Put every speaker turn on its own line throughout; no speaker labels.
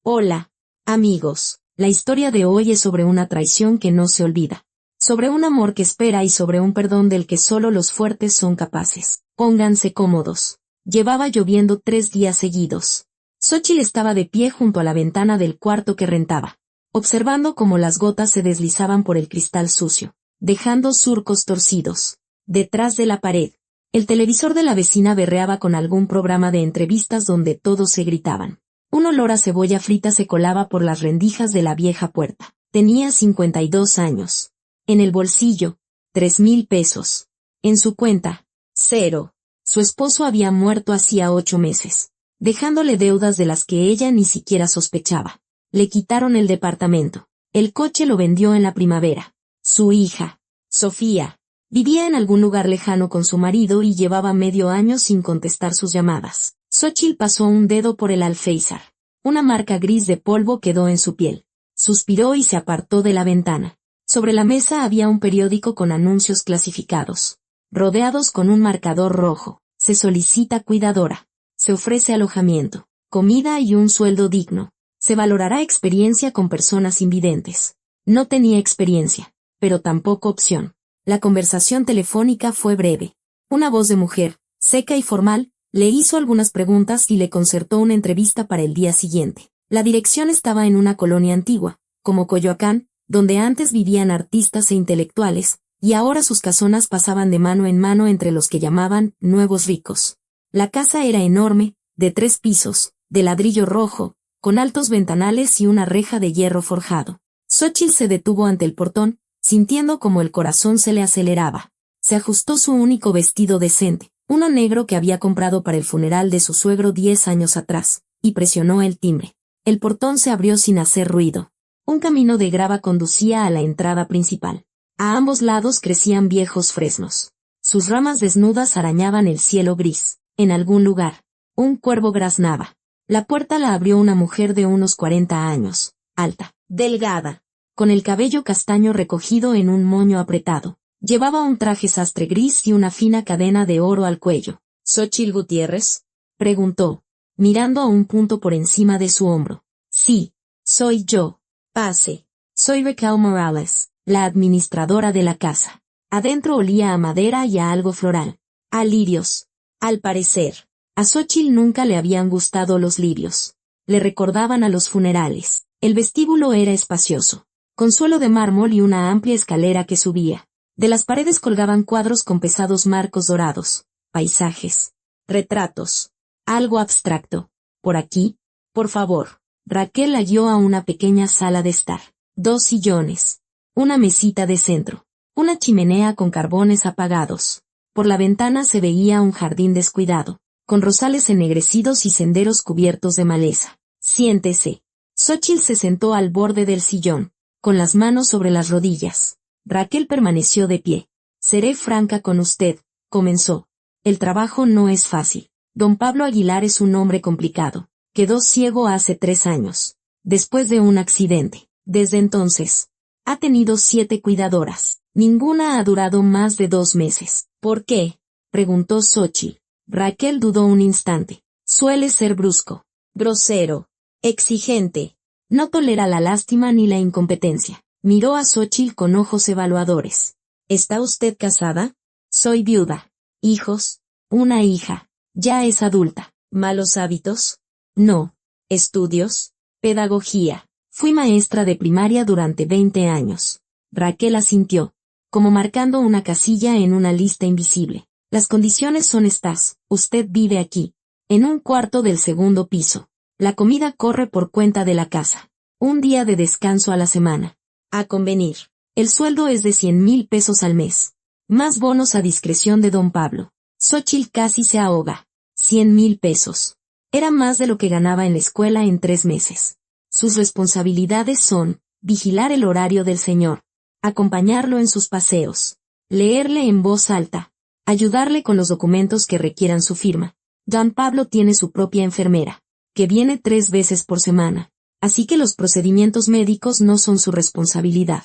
Hola, amigos. La historia de hoy es sobre una traición que no se olvida. Sobre un amor que espera y sobre un perdón del que solo los fuertes son capaces. Pónganse cómodos. Llevaba lloviendo 3 días seguidos. Xóchitl estaba de pie junto a la ventana del cuarto que rentaba, observando cómo las gotas se deslizaban por el cristal sucio, dejando surcos torcidos. Detrás de la pared, el televisor de la vecina berreaba con algún programa de entrevistas donde todos se gritaban. Un olor a cebolla frita se colaba por las rendijas de la vieja puerta. Tenía 52 años. En el bolsillo, 3,000 pesos. En su cuenta, 0. Su esposo había muerto hacía 8 meses, dejándole deudas de las que ella ni siquiera sospechaba. Le quitaron el departamento. El coche lo vendió en la primavera. Su hija, Sofía, vivía en algún lugar lejano con su marido y llevaba medio año sin contestar sus llamadas. Xóchitl pasó un dedo por el alféizar. Una marca gris de polvo quedó en su piel. Suspiró y se apartó de la ventana. Sobre la mesa había un periódico con anuncios clasificados, rodeados con un marcador rojo. Se solicita cuidadora. Se ofrece alojamiento, comida y un sueldo digno. Se valorará experiencia con personas invidentes. No tenía experiencia, pero tampoco opción. La conversación telefónica fue breve. Una voz de mujer, seca y formal, le hizo algunas preguntas y le concertó una entrevista para el día siguiente. La dirección estaba en una colonia antigua, como Coyoacán, donde antes vivían artistas e intelectuales, y ahora sus casonas pasaban de mano en mano entre los que llamaban nuevos ricos. La casa era enorme, de 3 pisos, de ladrillo rojo, con altos ventanales y una reja de hierro forjado. Xóchitl se detuvo ante el portón, sintiendo como el corazón se le aceleraba. Se ajustó su único vestido decente, uno negro que había comprado para el funeral de su suegro 10 años atrás, y presionó el timbre. El portón se abrió sin hacer ruido. Un camino de grava conducía a la entrada principal. A ambos lados crecían viejos fresnos. Sus ramas desnudas arañaban el cielo gris. En algún lugar, un cuervo graznaba. La puerta la abrió una mujer de unos 40 años, alta, delgada, con el cabello castaño recogido en un moño apretado. Llevaba un traje sastre gris y una fina cadena de oro al cuello. ¿Xóchitl Gutiérrez?, preguntó, mirando a un punto por encima de su hombro. Sí, soy yo. Pase. Soy Raquel Morales, la administradora de la casa. Adentro olía a madera y a algo floral. A lirios. Al parecer, a Xóchitl nunca le habían gustado los lirios. Le recordaban a los funerales. El vestíbulo era espacioso, con suelo de mármol y una amplia escalera que subía. De las paredes colgaban cuadros con pesados marcos dorados, paisajes, retratos, algo abstracto. Por aquí, por favor. Raquel la guió a una pequeña sala de estar. 2 sillones, una mesita de centro, una chimenea con carbones apagados. Por la ventana se veía un jardín descuidado, con rosales ennegrecidos y senderos cubiertos de maleza. Siéntese. Xóchitl se sentó al borde del sillón, con las manos sobre las rodillas. Raquel permaneció de pie. Seré franca con usted, comenzó. El trabajo no es fácil. Don Pablo Aguilar es un hombre complicado. Quedó ciego hace 3 años, después de un accidente. Desde entonces, ha tenido 7 cuidadoras. Ninguna ha durado más de 2 meses. ¿Por qué?, preguntó Xóchitl. Raquel dudó un instante. Suele ser brusco, grosero, exigente. No tolera la lástima ni la incompetencia. Miró a Xóchitl con ojos evaluadores. ¿Está usted casada? Soy viuda. ¿Hijos? Una hija. Ya es adulta. ¿Malos hábitos? No. ¿Estudios? Pedagogía. Fui maestra de primaria durante 20 años. Raquel asintió, como marcando una casilla en una lista invisible. Las condiciones son estas. Usted vive aquí, en un cuarto del 2º piso. La comida corre por cuenta de la casa. Un día de descanso a la semana. A convenir. El sueldo es de 100,000 pesos al mes. Más bonos a discreción de don Pablo. Xóchitl casi se ahoga. 100,000 pesos. Era más de lo que ganaba en la escuela en 3 meses. Sus responsabilidades son, vigilar el horario del señor, acompañarlo en sus paseos, leerle en voz alta, ayudarle con los documentos que requieran su firma. Don Pablo tiene su propia enfermera, que viene 3 veces por semana, así que los procedimientos médicos no son su responsabilidad.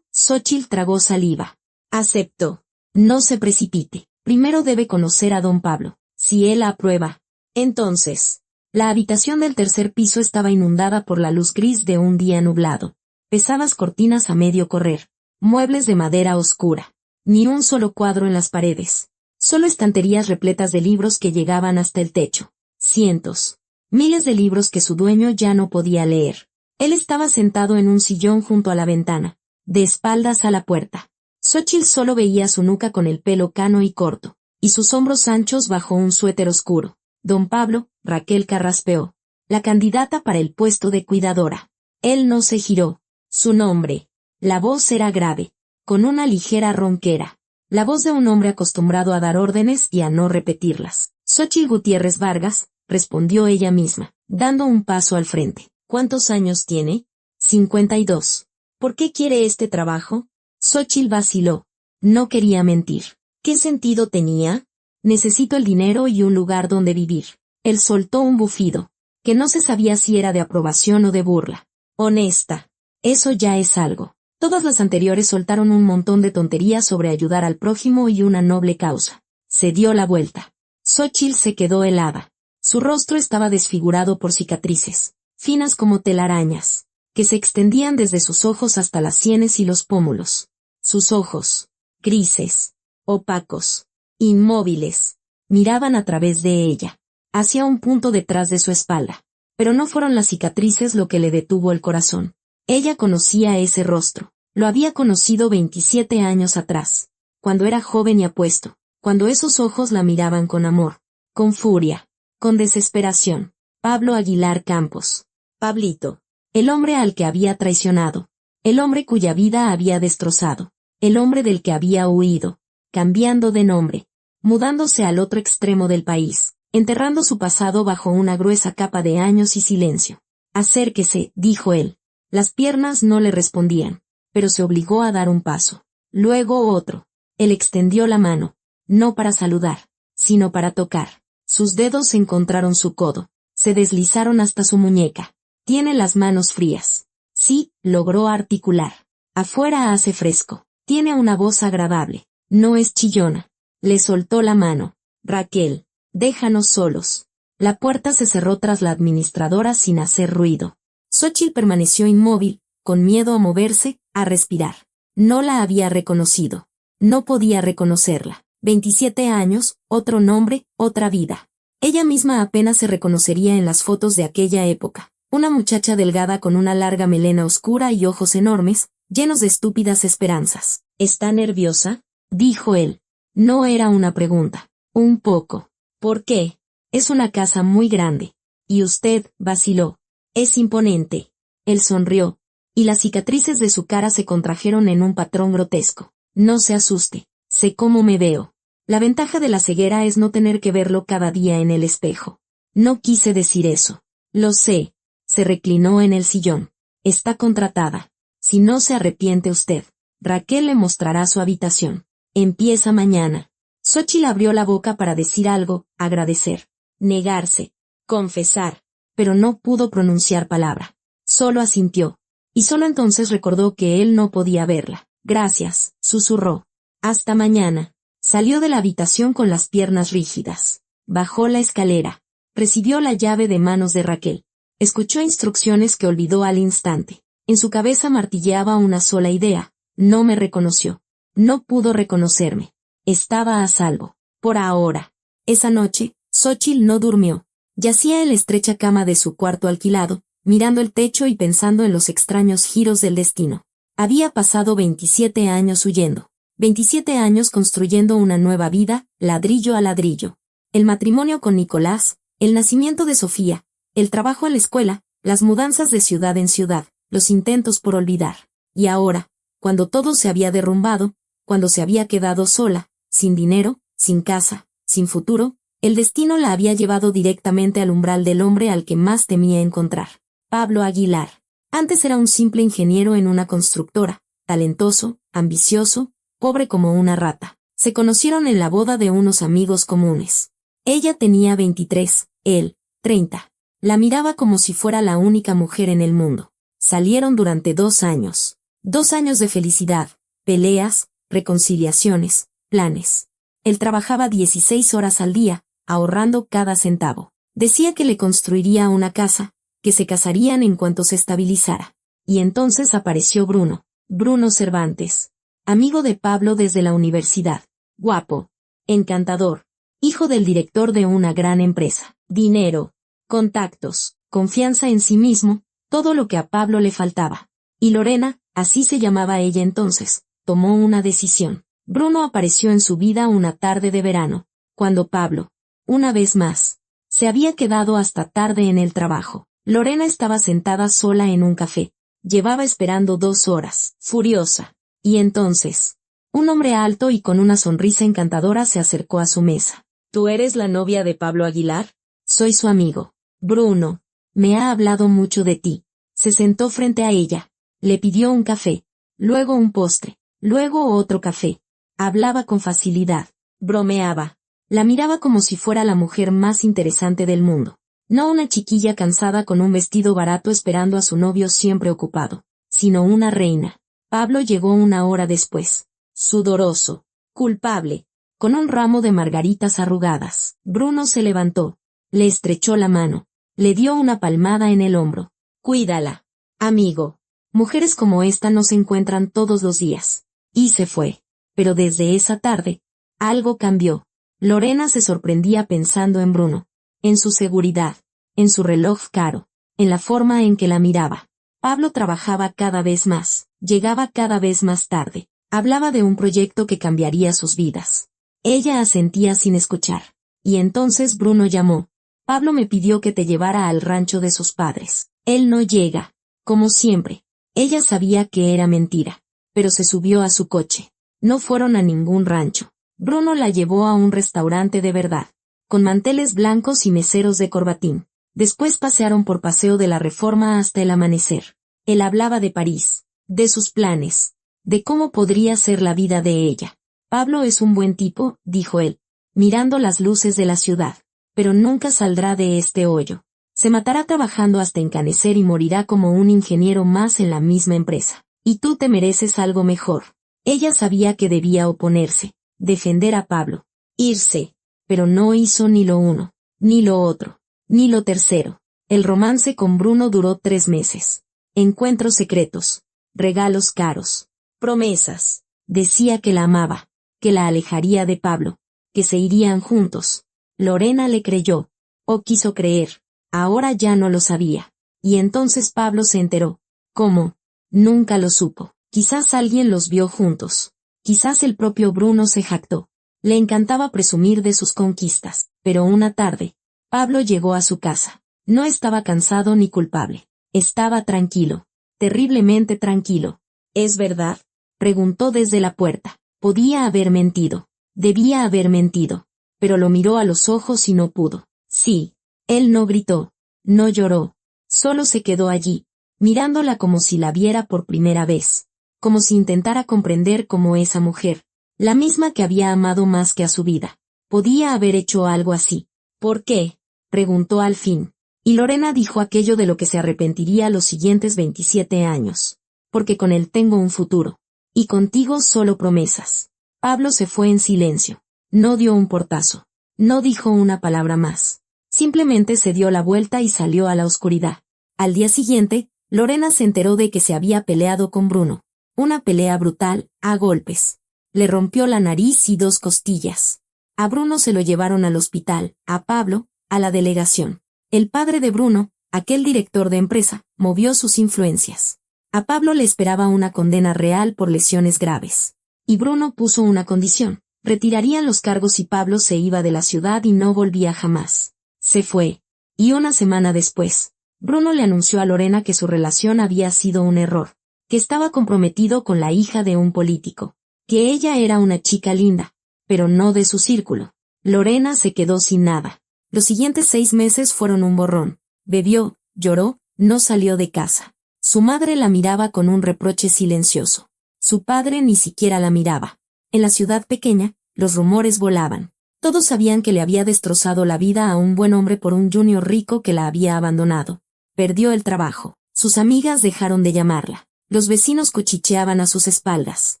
Xóchitl tragó saliva. Acepto. No se precipite. Primero debe conocer a don Pablo. Si él aprueba, entonces, La habitación del tercer piso estaba inundada por la luz gris de un día nublado. Pesadas cortinas a medio correr, muebles de madera oscura. Ni un solo cuadro en las paredes. Solo estanterías repletas de libros que llegaban hasta el techo. Cientos, miles de libros que su dueño ya no podía leer. Él estaba sentado en un sillón junto a la ventana, de espaldas a la puerta. Xóchitl solo veía su nuca con el pelo cano y corto, y sus hombros anchos bajo un suéter oscuro. Don Pablo, Raquel carraspeó. La candidata para el puesto de cuidadora. Él no se giró. Su nombre. La voz era grave, con una ligera ronquera. La voz de un hombre acostumbrado a dar órdenes y a no repetirlas. Xóchitl Gutiérrez Vargas, respondió ella misma, dando un paso al frente. ¿Cuántos años tiene? 52. ¿Por qué quiere este trabajo? Xóchitl vaciló. No quería mentir. ¿Qué sentido tenía? Necesito el dinero y un lugar donde vivir. Él soltó un bufido, que no se sabía si era de aprobación o de burla. Honesta. Eso ya es algo. Todas las anteriores soltaron un montón de tonterías sobre ayudar al prójimo y una noble causa. Se dio la vuelta. Xóchitl se quedó helada. Su rostro estaba desfigurado por cicatrices, finas como telarañas, que se extendían desde sus ojos hasta las sienes y los pómulos. Sus ojos, grises, opacos, inmóviles, miraban a través de ella, hacia un punto detrás de su espalda. Pero no fueron las cicatrices lo que le detuvo el corazón. Ella conocía ese rostro. Lo había conocido 27 años atrás, cuando era joven y apuesto, cuando esos ojos la miraban con amor, con furia, con desesperación. Pablo Aguilar Campos. Pablito. El hombre al que había traicionado. El hombre cuya vida había destrozado. El hombre del que había huido, cambiando de nombre, mudándose al otro extremo del país, enterrando su pasado bajo una gruesa capa de años y silencio. Acérquese, dijo él. Las piernas no le respondían, pero se obligó a dar un paso. Luego otro. Él extendió la mano, no para saludar, sino para tocar. Sus dedos encontraron su codo, se deslizaron hasta su muñeca. Tiene las manos frías. Sí, logró articular. Afuera hace fresco. Tiene una voz agradable. No es chillona. Le soltó la mano. Raquel, déjanos solos. La puerta se cerró tras la administradora sin hacer ruido. Xóchitl permaneció inmóvil, con miedo a moverse, a respirar. No la había reconocido. No podía reconocerla. 27 años, otro nombre, otra vida. Ella misma apenas se reconocería en las fotos de aquella época. Una muchacha delgada con una larga melena oscura y ojos enormes, llenos de estúpidas esperanzas. ¿Está nerviosa? Dijo él. No era una pregunta. Un poco. ¿Por qué? Es una casa muy grande. Y usted, vaciló. Es imponente. Él sonrió, y las cicatrices de su cara se contrajeron en un patrón grotesco. No se asuste. Sé cómo me veo. La ventaja de la ceguera es no tener que verlo cada día en el espejo. No quise decir eso. Lo sé. Se reclinó en el sillón. Está contratada. Si no se arrepiente usted, Raquel le mostrará su habitación. Empieza mañana. Xóchitl abrió la boca para decir algo, agradecer, negarse, confesar, pero no pudo pronunciar palabra. Solo asintió. Y solo entonces recordó que él no podía verla. Gracias, susurró. Hasta mañana. Salió de la habitación con las piernas rígidas. Bajó la escalera. Recibió la llave de manos de Raquel. Escuchó instrucciones que olvidó al instante. En su cabeza martilleaba una sola idea. No me reconoció. No pudo reconocerme. Estaba a salvo. Por ahora. Esa noche, Xóchitl no durmió. Yacía en la estrecha cama de su cuarto alquilado, mirando el techo y pensando en los extraños giros del destino. Había pasado 27 años huyendo. 27 años construyendo una nueva vida, ladrillo a ladrillo. El matrimonio con Nicolás, el nacimiento de Sofía, el trabajo en la escuela, las mudanzas de ciudad en ciudad, los intentos por olvidar. Y ahora, cuando todo se había derrumbado, cuando se había quedado sola, sin dinero, sin casa, sin futuro, el destino la había llevado directamente al umbral del hombre al que más temía encontrar. Pablo Aguilar. Antes era un simple ingeniero en una constructora, talentoso, ambicioso, pobre como una rata. Se conocieron en la boda de unos amigos comunes. Ella tenía 23, él, 30. La miraba como si fuera la única mujer en el mundo. Salieron durante 2 años. 2 años de felicidad, peleas, reconciliaciones, planes. Él trabajaba 16 horas al día, ahorrando cada centavo. Decía que le construiría una casa, que se casarían en cuanto se estabilizara. Y entonces apareció Bruno Cervantes, amigo de Pablo desde la universidad, guapo, encantador, hijo del director de una gran empresa, dinero, contactos, confianza en sí mismo, todo lo que a Pablo le faltaba. Y Lorena, así se llamaba ella entonces, tomó una decisión. Bruno apareció en su vida una tarde de verano, cuando Pablo, una vez más, se había quedado hasta tarde en el trabajo. Lorena estaba sentada sola en un café. Llevaba esperando 2 horas, furiosa. Y entonces, un hombre alto y con una sonrisa encantadora se acercó a su mesa. ¿Tú eres la novia de Pablo Aguilar? Soy su amigo. Bruno. Me ha hablado mucho de ti. Se sentó frente a ella. Le pidió un café. Luego un postre. Luego otro café. Hablaba con facilidad. Bromeaba. La miraba como si fuera la mujer más interesante del mundo. No una chiquilla cansada con un vestido barato esperando a su novio siempre ocupado, sino una reina. Pablo llegó 1 hora después, sudoroso, culpable, con un ramo de margaritas arrugadas. Bruno se levantó, le estrechó la mano, le dio una palmada en el hombro. Cuídala, amigo. Mujeres como esta no se encuentran todos los días. Y se fue. Pero desde esa tarde, algo cambió. Lorena se sorprendía pensando en Bruno, en su seguridad, en su reloj caro, en la forma en que la miraba. Pablo trabajaba cada vez más, llegaba cada vez más tarde, hablaba de un proyecto que cambiaría sus vidas. Ella asentía sin escuchar. Y entonces Bruno llamó. Pablo me pidió que te llevara al rancho de sus padres. Él no llega, como siempre. Ella sabía que era mentira, pero se subió a su coche. No fueron a ningún rancho. Bruno la llevó a un restaurante de verdad, con manteles blancos y meseros de corbatín. Después pasearon por Paseo de la Reforma hasta el amanecer. Él hablaba de París, de sus planes, de cómo podría ser la vida de ella. Pablo es un buen tipo, dijo él, mirando las luces de la ciudad, pero nunca saldrá de este hoyo. Se matará trabajando hasta encanecer y morirá como un ingeniero más en la misma empresa. Y tú te mereces algo mejor. Ella sabía que debía oponerse, defender a Pablo, irse, pero no hizo ni lo uno, ni lo otro, ni lo tercero. El romance con Bruno duró 3 meses. Encuentros secretos, regalos caros, promesas. Decía que la amaba, que la alejaría de Pablo, que se irían juntos. Lorena le creyó, o quiso creer, ahora ya no lo sabía. Y entonces Pablo se enteró. ¿Cómo? Nunca lo supo. Quizás alguien los vio juntos. Quizás el propio Bruno se jactó. Le encantaba presumir de sus conquistas. Pero una tarde, Pablo llegó a su casa. No estaba cansado ni culpable. Estaba tranquilo. Terriblemente tranquilo. ¿Es verdad? Preguntó desde la puerta. Podía haber mentido. Debía haber mentido. Pero lo miró a los ojos y no pudo. Sí. Él no gritó. No lloró. Solo se quedó allí, mirándola como si la viera por primera vez. Como si intentara comprender cómo esa mujer, la misma que había amado más que a su vida, podía haber hecho algo así. ¿Por qué? Preguntó al fin. Y Lorena dijo aquello de lo que se arrepentiría los siguientes 27 años. Porque con él tengo un futuro. Y contigo solo promesas. Pablo se fue en silencio. No dio un portazo. No dijo una palabra más. Simplemente se dio la vuelta y salió a la oscuridad. Al día siguiente, Lorena se enteró de que se había peleado con Bruno. Una pelea brutal, a golpes. Le rompió la nariz y 2 costillas. A Bruno se lo llevaron al hospital, a Pablo, a la delegación. El padre de Bruno, aquel director de empresa, movió sus influencias. A Pablo le esperaba una condena real por lesiones graves. Y Bruno puso una condición. Retirarían los cargos si Pablo se iba de la ciudad y no volvía jamás. Se fue. Y una semana después, Bruno le anunció a Lorena que su relación había sido un error, que estaba comprometido con la hija de un político, que ella era una chica linda, pero no de su círculo. Lorena se quedó sin nada. Los siguientes 6 meses fueron un borrón. Bebió, lloró, no salió de casa. Su madre la miraba con un reproche silencioso. Su padre ni siquiera la miraba. En la ciudad pequeña, los rumores volaban. Todos sabían que le había destrozado la vida a un buen hombre por un junior rico que la había abandonado. Perdió el trabajo. Sus amigas dejaron de llamarla. Los vecinos cuchicheaban a sus espaldas.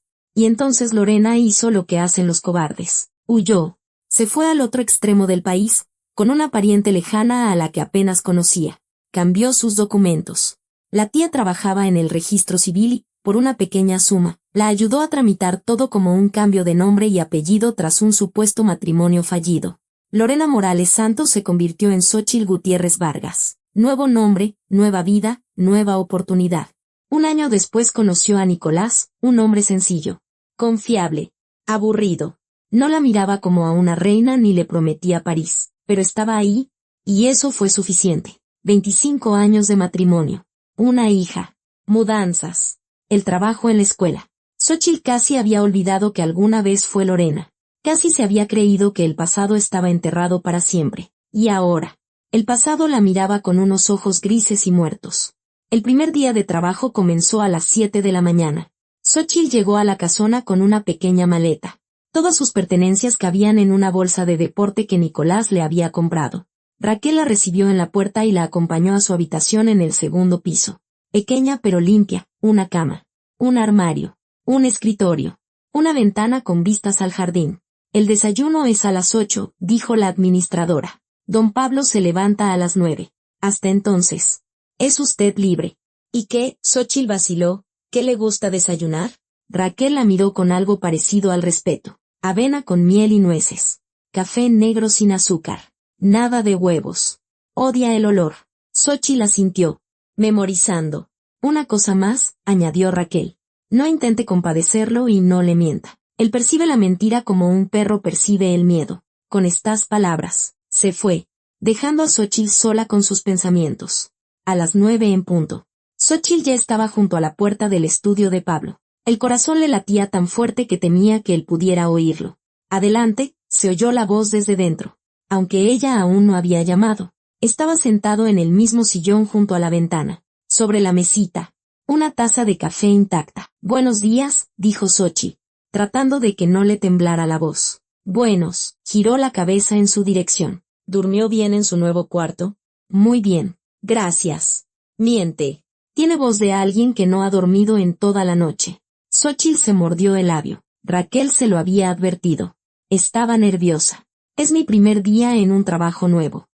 Y entonces Lorena hizo lo que hacen los cobardes. Huyó. Se fue al otro extremo del país, con una pariente lejana a la que apenas conocía. Cambió sus documentos. La tía trabajaba en el registro civil y, por una pequeña suma, la ayudó a tramitar todo como un cambio de nombre y apellido tras un supuesto matrimonio fallido. Lorena Morales Santos se convirtió en Xóchitl Gutiérrez Vargas. Nuevo nombre, nueva vida, nueva oportunidad. Un año después conoció a Nicolás, un hombre sencillo, confiable, aburrido. No la miraba como a una reina ni le prometía París, pero estaba ahí, y eso fue suficiente. 25 años de matrimonio, una hija, mudanzas, el trabajo en la escuela. Xóchitl casi había olvidado que alguna vez fue Lorena. Casi se había creído que el pasado estaba enterrado para siempre. Y ahora, el pasado la miraba con unos ojos grises y muertos. El primer día de trabajo comenzó a las 7 de la mañana. Xóchitl llegó a la casona con una pequeña maleta. Todas sus pertenencias cabían en una bolsa de deporte que Nicolás le había comprado. Raquel la recibió en la puerta y la acompañó a su habitación en el segundo piso. Pequeña pero limpia, una cama, un armario, un escritorio, una ventana con vistas al jardín. El desayuno es a las 8, dijo la administradora. Don Pablo se levanta a las 9. Hasta entonces, es usted libre. ¿Y qué? Xóchitl vaciló. ¿Qué le gusta desayunar? Raquel la miró con algo parecido al respeto. Avena con miel y nueces. Café negro sin azúcar. Nada de huevos. Odia el olor. Xóchitl asintió, memorizando. Una cosa más, añadió Raquel. No intente compadecerlo y no le mienta. Él percibe la mentira como un perro percibe el miedo. Con estas palabras, se fue, dejando a Xóchitl sola con sus pensamientos. A las 9 en punto. Xóchitl ya estaba junto a la puerta del estudio de Pablo. El corazón le latía tan fuerte que temía que él pudiera oírlo. Adelante, se oyó la voz desde dentro. Aunque ella aún no había llamado, estaba sentado en el mismo sillón junto a la ventana. Sobre la mesita, una taza de café intacta. Buenos días, dijo Xóchitl, tratando de que no le temblara la voz. Buenos, giró la cabeza en su dirección. ¿Durmió bien en su nuevo cuarto? Muy bien, gracias. Miente. Tiene voz de alguien que no ha dormido en toda la noche. Xóchitl se mordió el labio. Raquel se lo había advertido. Estaba nerviosa. Es mi primer día en un trabajo nuevo.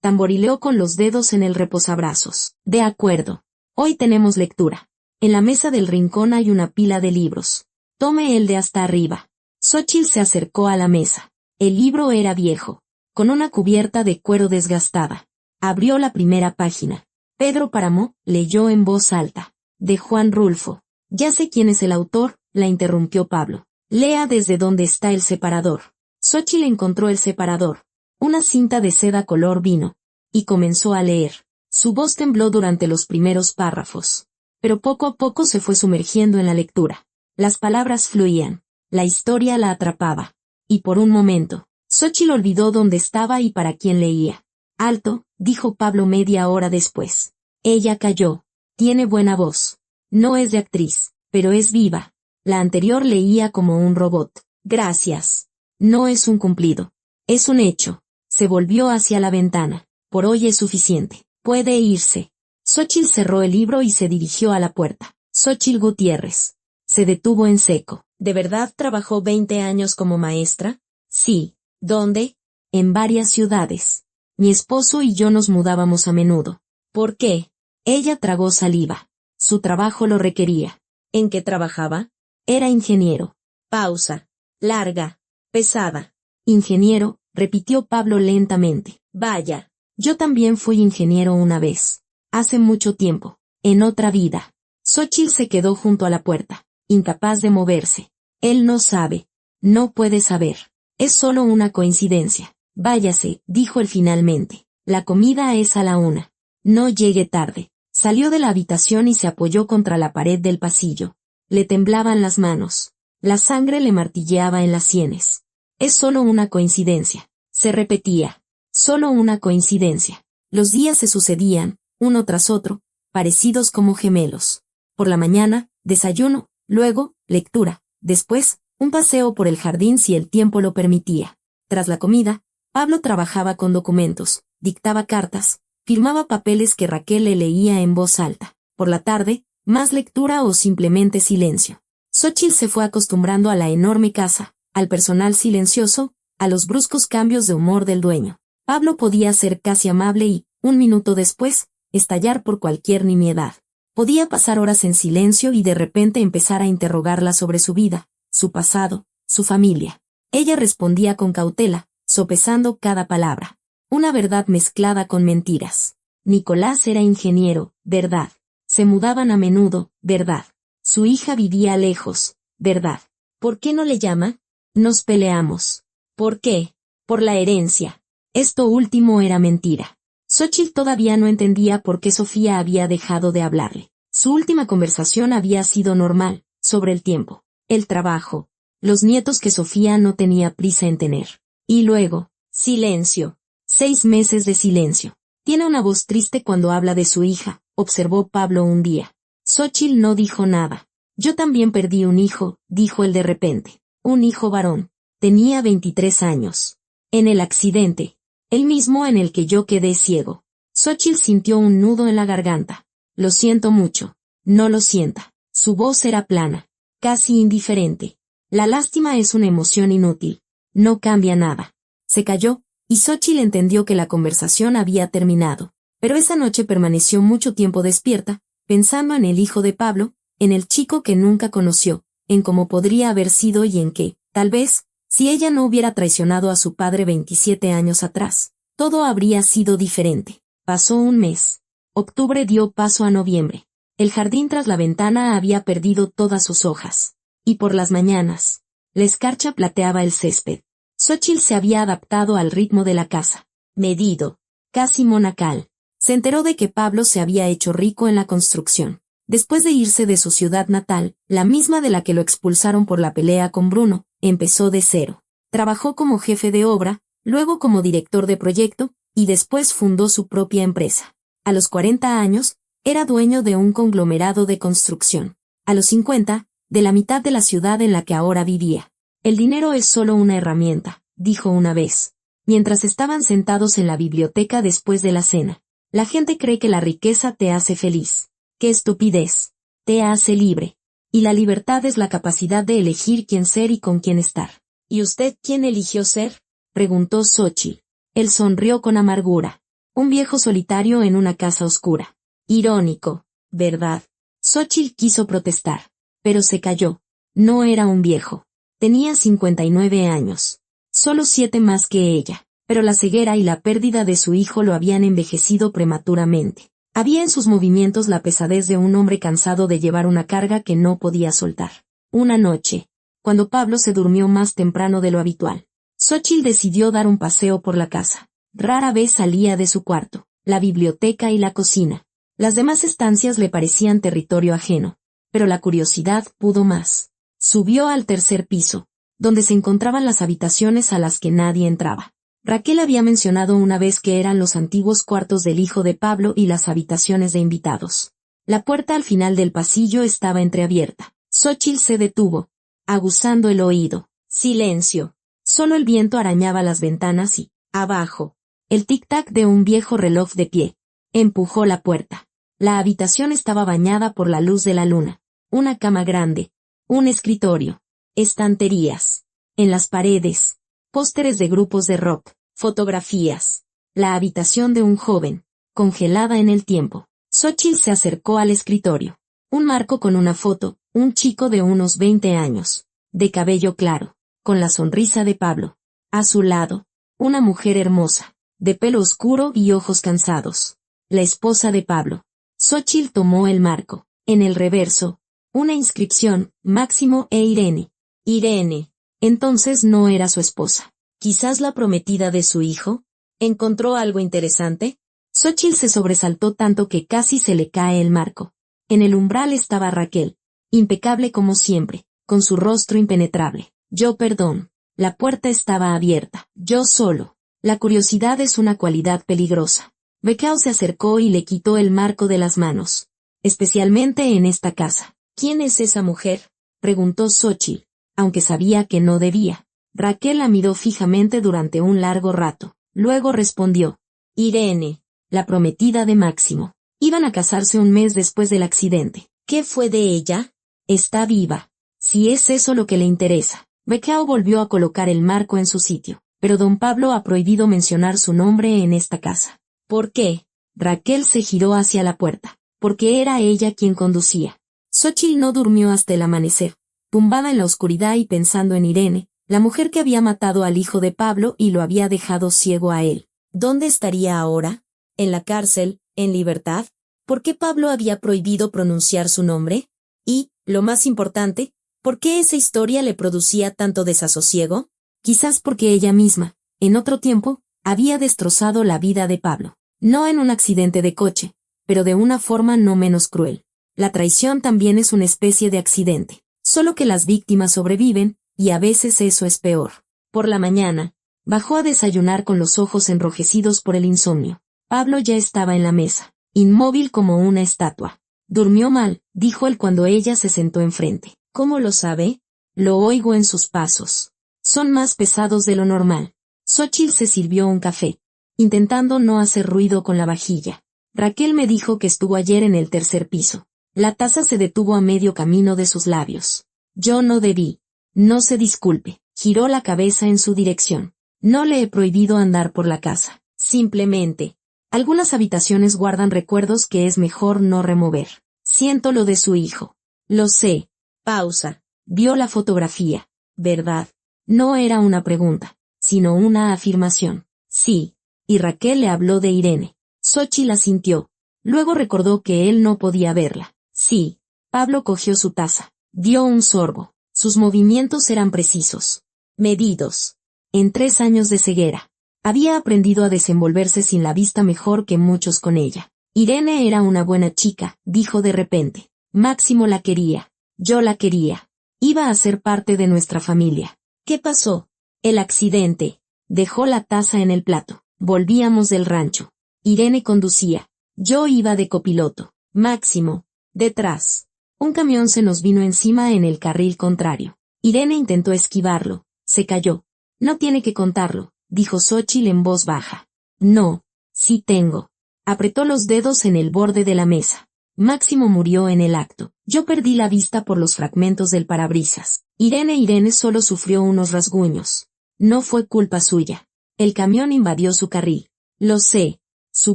Tamborileó con los dedos en el reposabrazos. De acuerdo. Hoy tenemos lectura. En la mesa del rincón hay una pila de libros. Tome el de hasta arriba. Xóchitl se acercó a la mesa. El libro era viejo, con una cubierta de cuero desgastada. Abrió la primera página. Pedro Páramo leyó en voz alta. De Juan Rulfo. Ya sé quién es el autor, la interrumpió Pablo. Lea desde donde está el separador. Xóchitl encontró el separador, una cinta de seda color vino, y comenzó a leer. Su voz tembló durante los primeros párrafos, pero poco a poco se fue sumergiendo en la lectura. Las palabras fluían, la historia la atrapaba, y por un momento, Xóchitl olvidó dónde estaba y para quién leía. Alto, dijo Pablo media hora después. Ella calló. Tiene buena voz. No es de actriz, pero es viva. La anterior leía como un robot. Gracias. No es un cumplido. Es un hecho. Se volvió hacia la ventana. Por hoy es suficiente. Puede irse. Xóchitl cerró el libro y se dirigió a la puerta. Xóchitl Gutiérrez. Se detuvo en seco. ¿De verdad trabajó 20 años como maestra? Sí. ¿Dónde? En varias ciudades. Mi esposo y yo nos mudábamos a menudo. ¿Por qué? Ella tragó saliva. Su trabajo lo requería. ¿En qué trabajaba? Era ingeniero. Pausa. Larga. Pesada. Ingeniero, repitió Pablo lentamente. Vaya. Yo también fui ingeniero una vez. Hace mucho tiempo. En otra vida. Xóchitl se quedó junto a la puerta, incapaz de moverse. Él no sabe. No puede saber. Es solo una coincidencia. Váyase, dijo él finalmente. La comida es a la 1. No llegue tarde. Salió de la habitación y se apoyó contra la pared del pasillo. Le temblaban las manos. La sangre le martilleaba en las sienes. Es solo una coincidencia. Se repetía. Solo una coincidencia. Los días se sucedían, uno tras otro, parecidos como gemelos. Por la mañana, desayuno, luego, lectura, después, un paseo por el jardín si el tiempo lo permitía. Tras la comida, Pablo trabajaba con documentos, dictaba cartas, firmaba papeles que Raquel le leía en voz alta. Por la tarde, más lectura o simplemente silencio. Xóchitl se fue acostumbrando a la enorme casa, al personal silencioso, a los bruscos cambios de humor del dueño. Pablo podía ser casi amable y, un minuto después, estallar por cualquier nimiedad. Podía pasar horas en silencio y de repente empezar a interrogarla sobre su vida, su pasado, su familia. Ella respondía con cautela, sopesando cada palabra. Una verdad mezclada con mentiras. Nicolás era ingeniero, verdad. Se mudaban a menudo, verdad. Su hija vivía lejos, verdad. ¿Por qué no le llama? Nos peleamos. ¿Por qué? Por la herencia. Esto último era mentira. Xóchitl todavía no entendía por qué Sofía había dejado de hablarle. Su última conversación había sido normal, sobre el tiempo, el trabajo, los nietos que Sofía no tenía prisa en tener. Y luego, silencio. 6 meses de silencio. Tiene una voz triste cuando habla de su hija, observó Pablo un día. Xóchitl no dijo nada. Yo también perdí un hijo, dijo él de repente. Un hijo varón. Tenía 23 años. En el accidente. El mismo en el que yo quedé ciego. Xóchitl sintió un nudo en la garganta. Lo siento mucho. No lo sienta. Su voz era plana, casi indiferente. La lástima es una emoción inútil. No cambia nada. Se calló, y Xóchitl entendió que la conversación había terminado. Pero esa noche permaneció mucho tiempo despierta, pensando en el hijo de Pablo, en el chico que nunca conoció, en cómo podría haber sido y en que, tal vez, si ella no hubiera traicionado a su padre 27 años atrás, todo habría sido diferente. Pasó un mes. Octubre dio paso a noviembre. El jardín tras la ventana había perdido todas sus hojas. Y por las mañanas, la escarcha plateaba el césped. Xóchitl se había adaptado al ritmo de la casa. Medido, casi monacal. Se enteró de que Pablo se había hecho rico en la construcción. Después de irse de su ciudad natal, la misma de la que lo expulsaron por la pelea con Bruno, empezó de cero. Trabajó como jefe de obra, luego como director de proyecto, y después fundó su propia empresa. A los 40 años, era dueño de un conglomerado de construcción. A los 50, de la mitad de la ciudad en la que ahora vivía. El dinero es solo una herramienta, dijo una vez, mientras estaban sentados en la biblioteca después de la cena. La gente cree que la riqueza te hace feliz. ¡Qué estupidez! Te hace libre. Y la libertad es la capacidad de elegir quién ser y con quién estar. ¿Y usted quién eligió ser? Preguntó Xóchitl. Él sonrió con amargura. Un viejo solitario en una casa oscura. Irónico, ¿verdad? Xóchitl quiso protestar, pero se calló. No era un viejo. Tenía 59 años. Solo 7 más que ella, pero la ceguera y la pérdida de su hijo lo habían envejecido prematuramente. Había en sus movimientos la pesadez de un hombre cansado de llevar una carga que no podía soltar. Una noche, cuando Pablo se durmió más temprano de lo habitual, Xóchitl decidió dar un paseo por la casa. Rara vez salía de su cuarto, la biblioteca y la cocina. Las demás estancias le parecían territorio ajeno, pero la curiosidad pudo más. Subió al 3er piso, donde se encontraban las habitaciones a las que nadie entraba. Raquel había mencionado una vez que eran los antiguos cuartos del hijo de Pablo y las habitaciones de invitados. La puerta al final del pasillo estaba entreabierta. Xóchitl se detuvo, aguzando el oído. Silencio. Solo el viento arañaba las ventanas y, abajo, el tic-tac de un viejo reloj de pie. Empujó la puerta. La habitación estaba bañada por la luz de la luna. Una cama grande. Un escritorio. Estanterías. En las paredes. Pósteres de grupos de rock. Fotografías. La habitación de un joven. Congelada en el tiempo. Xóchitl se acercó al escritorio. Un marco con una foto. Un chico de unos 20 años. De cabello claro. Con la sonrisa de Pablo. A su lado. Una mujer hermosa. De pelo oscuro y ojos cansados. La esposa de Pablo. Xóchitl tomó el marco. En el reverso. Una inscripción, Máximo e Irene. Irene. Entonces no era su esposa. ¿Quizás la prometida de su hijo? ¿Encontró algo interesante? Xóchitl se sobresaltó tanto que casi se le cae el marco. En el umbral estaba Raquel. Impecable como siempre, con su rostro impenetrable. Yo perdón. La puerta estaba abierta. Yo solo. La curiosidad es una cualidad peligrosa. Becao se acercó y le quitó el marco de las manos. Especialmente en esta casa. ¿Quién es esa mujer? Preguntó Xóchitl, aunque sabía que no debía. Raquel la miró fijamente durante un largo rato. Luego respondió. Irene, la prometida de Máximo. Iban a casarse un mes después del accidente. ¿Qué fue de ella? Está viva. Si es eso lo que le interesa. Becao volvió a colocar el marco en su sitio. pero don Pablo ha prohibido mencionar su nombre en esta casa. ¿Por qué? Raquel se giró hacia la puerta, porque era ella quien conducía. Xóchitl no durmió hasta el amanecer, tumbada en la oscuridad y pensando en Irene, la mujer que había matado al hijo de Pablo y lo había dejado ciego a él. ¿Dónde estaría ahora? ¿En la cárcel? ¿En libertad? ¿Por qué Pablo había prohibido pronunciar su nombre? Y, lo más importante, ¿por qué esa historia le producía tanto desasosiego? Quizás porque ella misma, en otro tiempo, había destrozado la vida de Pablo. No en un accidente de coche, pero de una forma no menos cruel. La traición también es una especie de accidente, solo que las víctimas sobreviven, y a veces eso es peor. Por la mañana, bajó a desayunar con los ojos enrojecidos por el insomnio. Pablo ya estaba en la mesa, inmóvil como una estatua. Durmió mal, dijo él cuando ella se sentó enfrente. ¿Cómo lo sabe? Lo oigo en sus pasos. Son más pesados de lo normal. Xóchitl se sirvió un café, intentando no hacer ruido con la vajilla. Raquel me dijo que estuvo ayer en el tercer piso. La taza se detuvo a medio camino de sus labios. Yo no debí. No se disculpe. Giró la cabeza en su dirección. No le he prohibido andar por la casa. Simplemente, algunas habitaciones guardan recuerdos que es mejor no remover. Siento lo de su hijo. Lo sé. Pausa. Vio la fotografía. ¿Verdad? No era una pregunta, sino una afirmación. Sí. Y Raquel le habló de Irene. Xóchitl asintió. Luego recordó que él no podía verla. Sí. Pablo cogió su taza. Dio un sorbo. Sus movimientos eran precisos. Medidos. En 3 años de ceguera. Había aprendido a desenvolverse sin la vista mejor que muchos con ella. Irene era una buena chica, dijo de repente. Máximo la quería. Yo la quería. Iba a ser parte de nuestra familia. ¿Qué pasó? El accidente. Dejó la taza en el plato. Volvíamos del rancho. Irene conducía. Yo iba de copiloto. Máximo. Detrás. Un camión se nos vino encima en el carril contrario. Irene intentó esquivarlo. Se cayó. No tiene que contarlo, dijo Xóchitl en voz baja. No. Sí tengo. Apretó los dedos en el borde de la mesa. Máximo murió en el acto. Yo perdí la vista por los fragmentos del parabrisas. Irene solo sufrió unos rasguños. No fue culpa suya. El camión invadió su carril. Lo sé. Su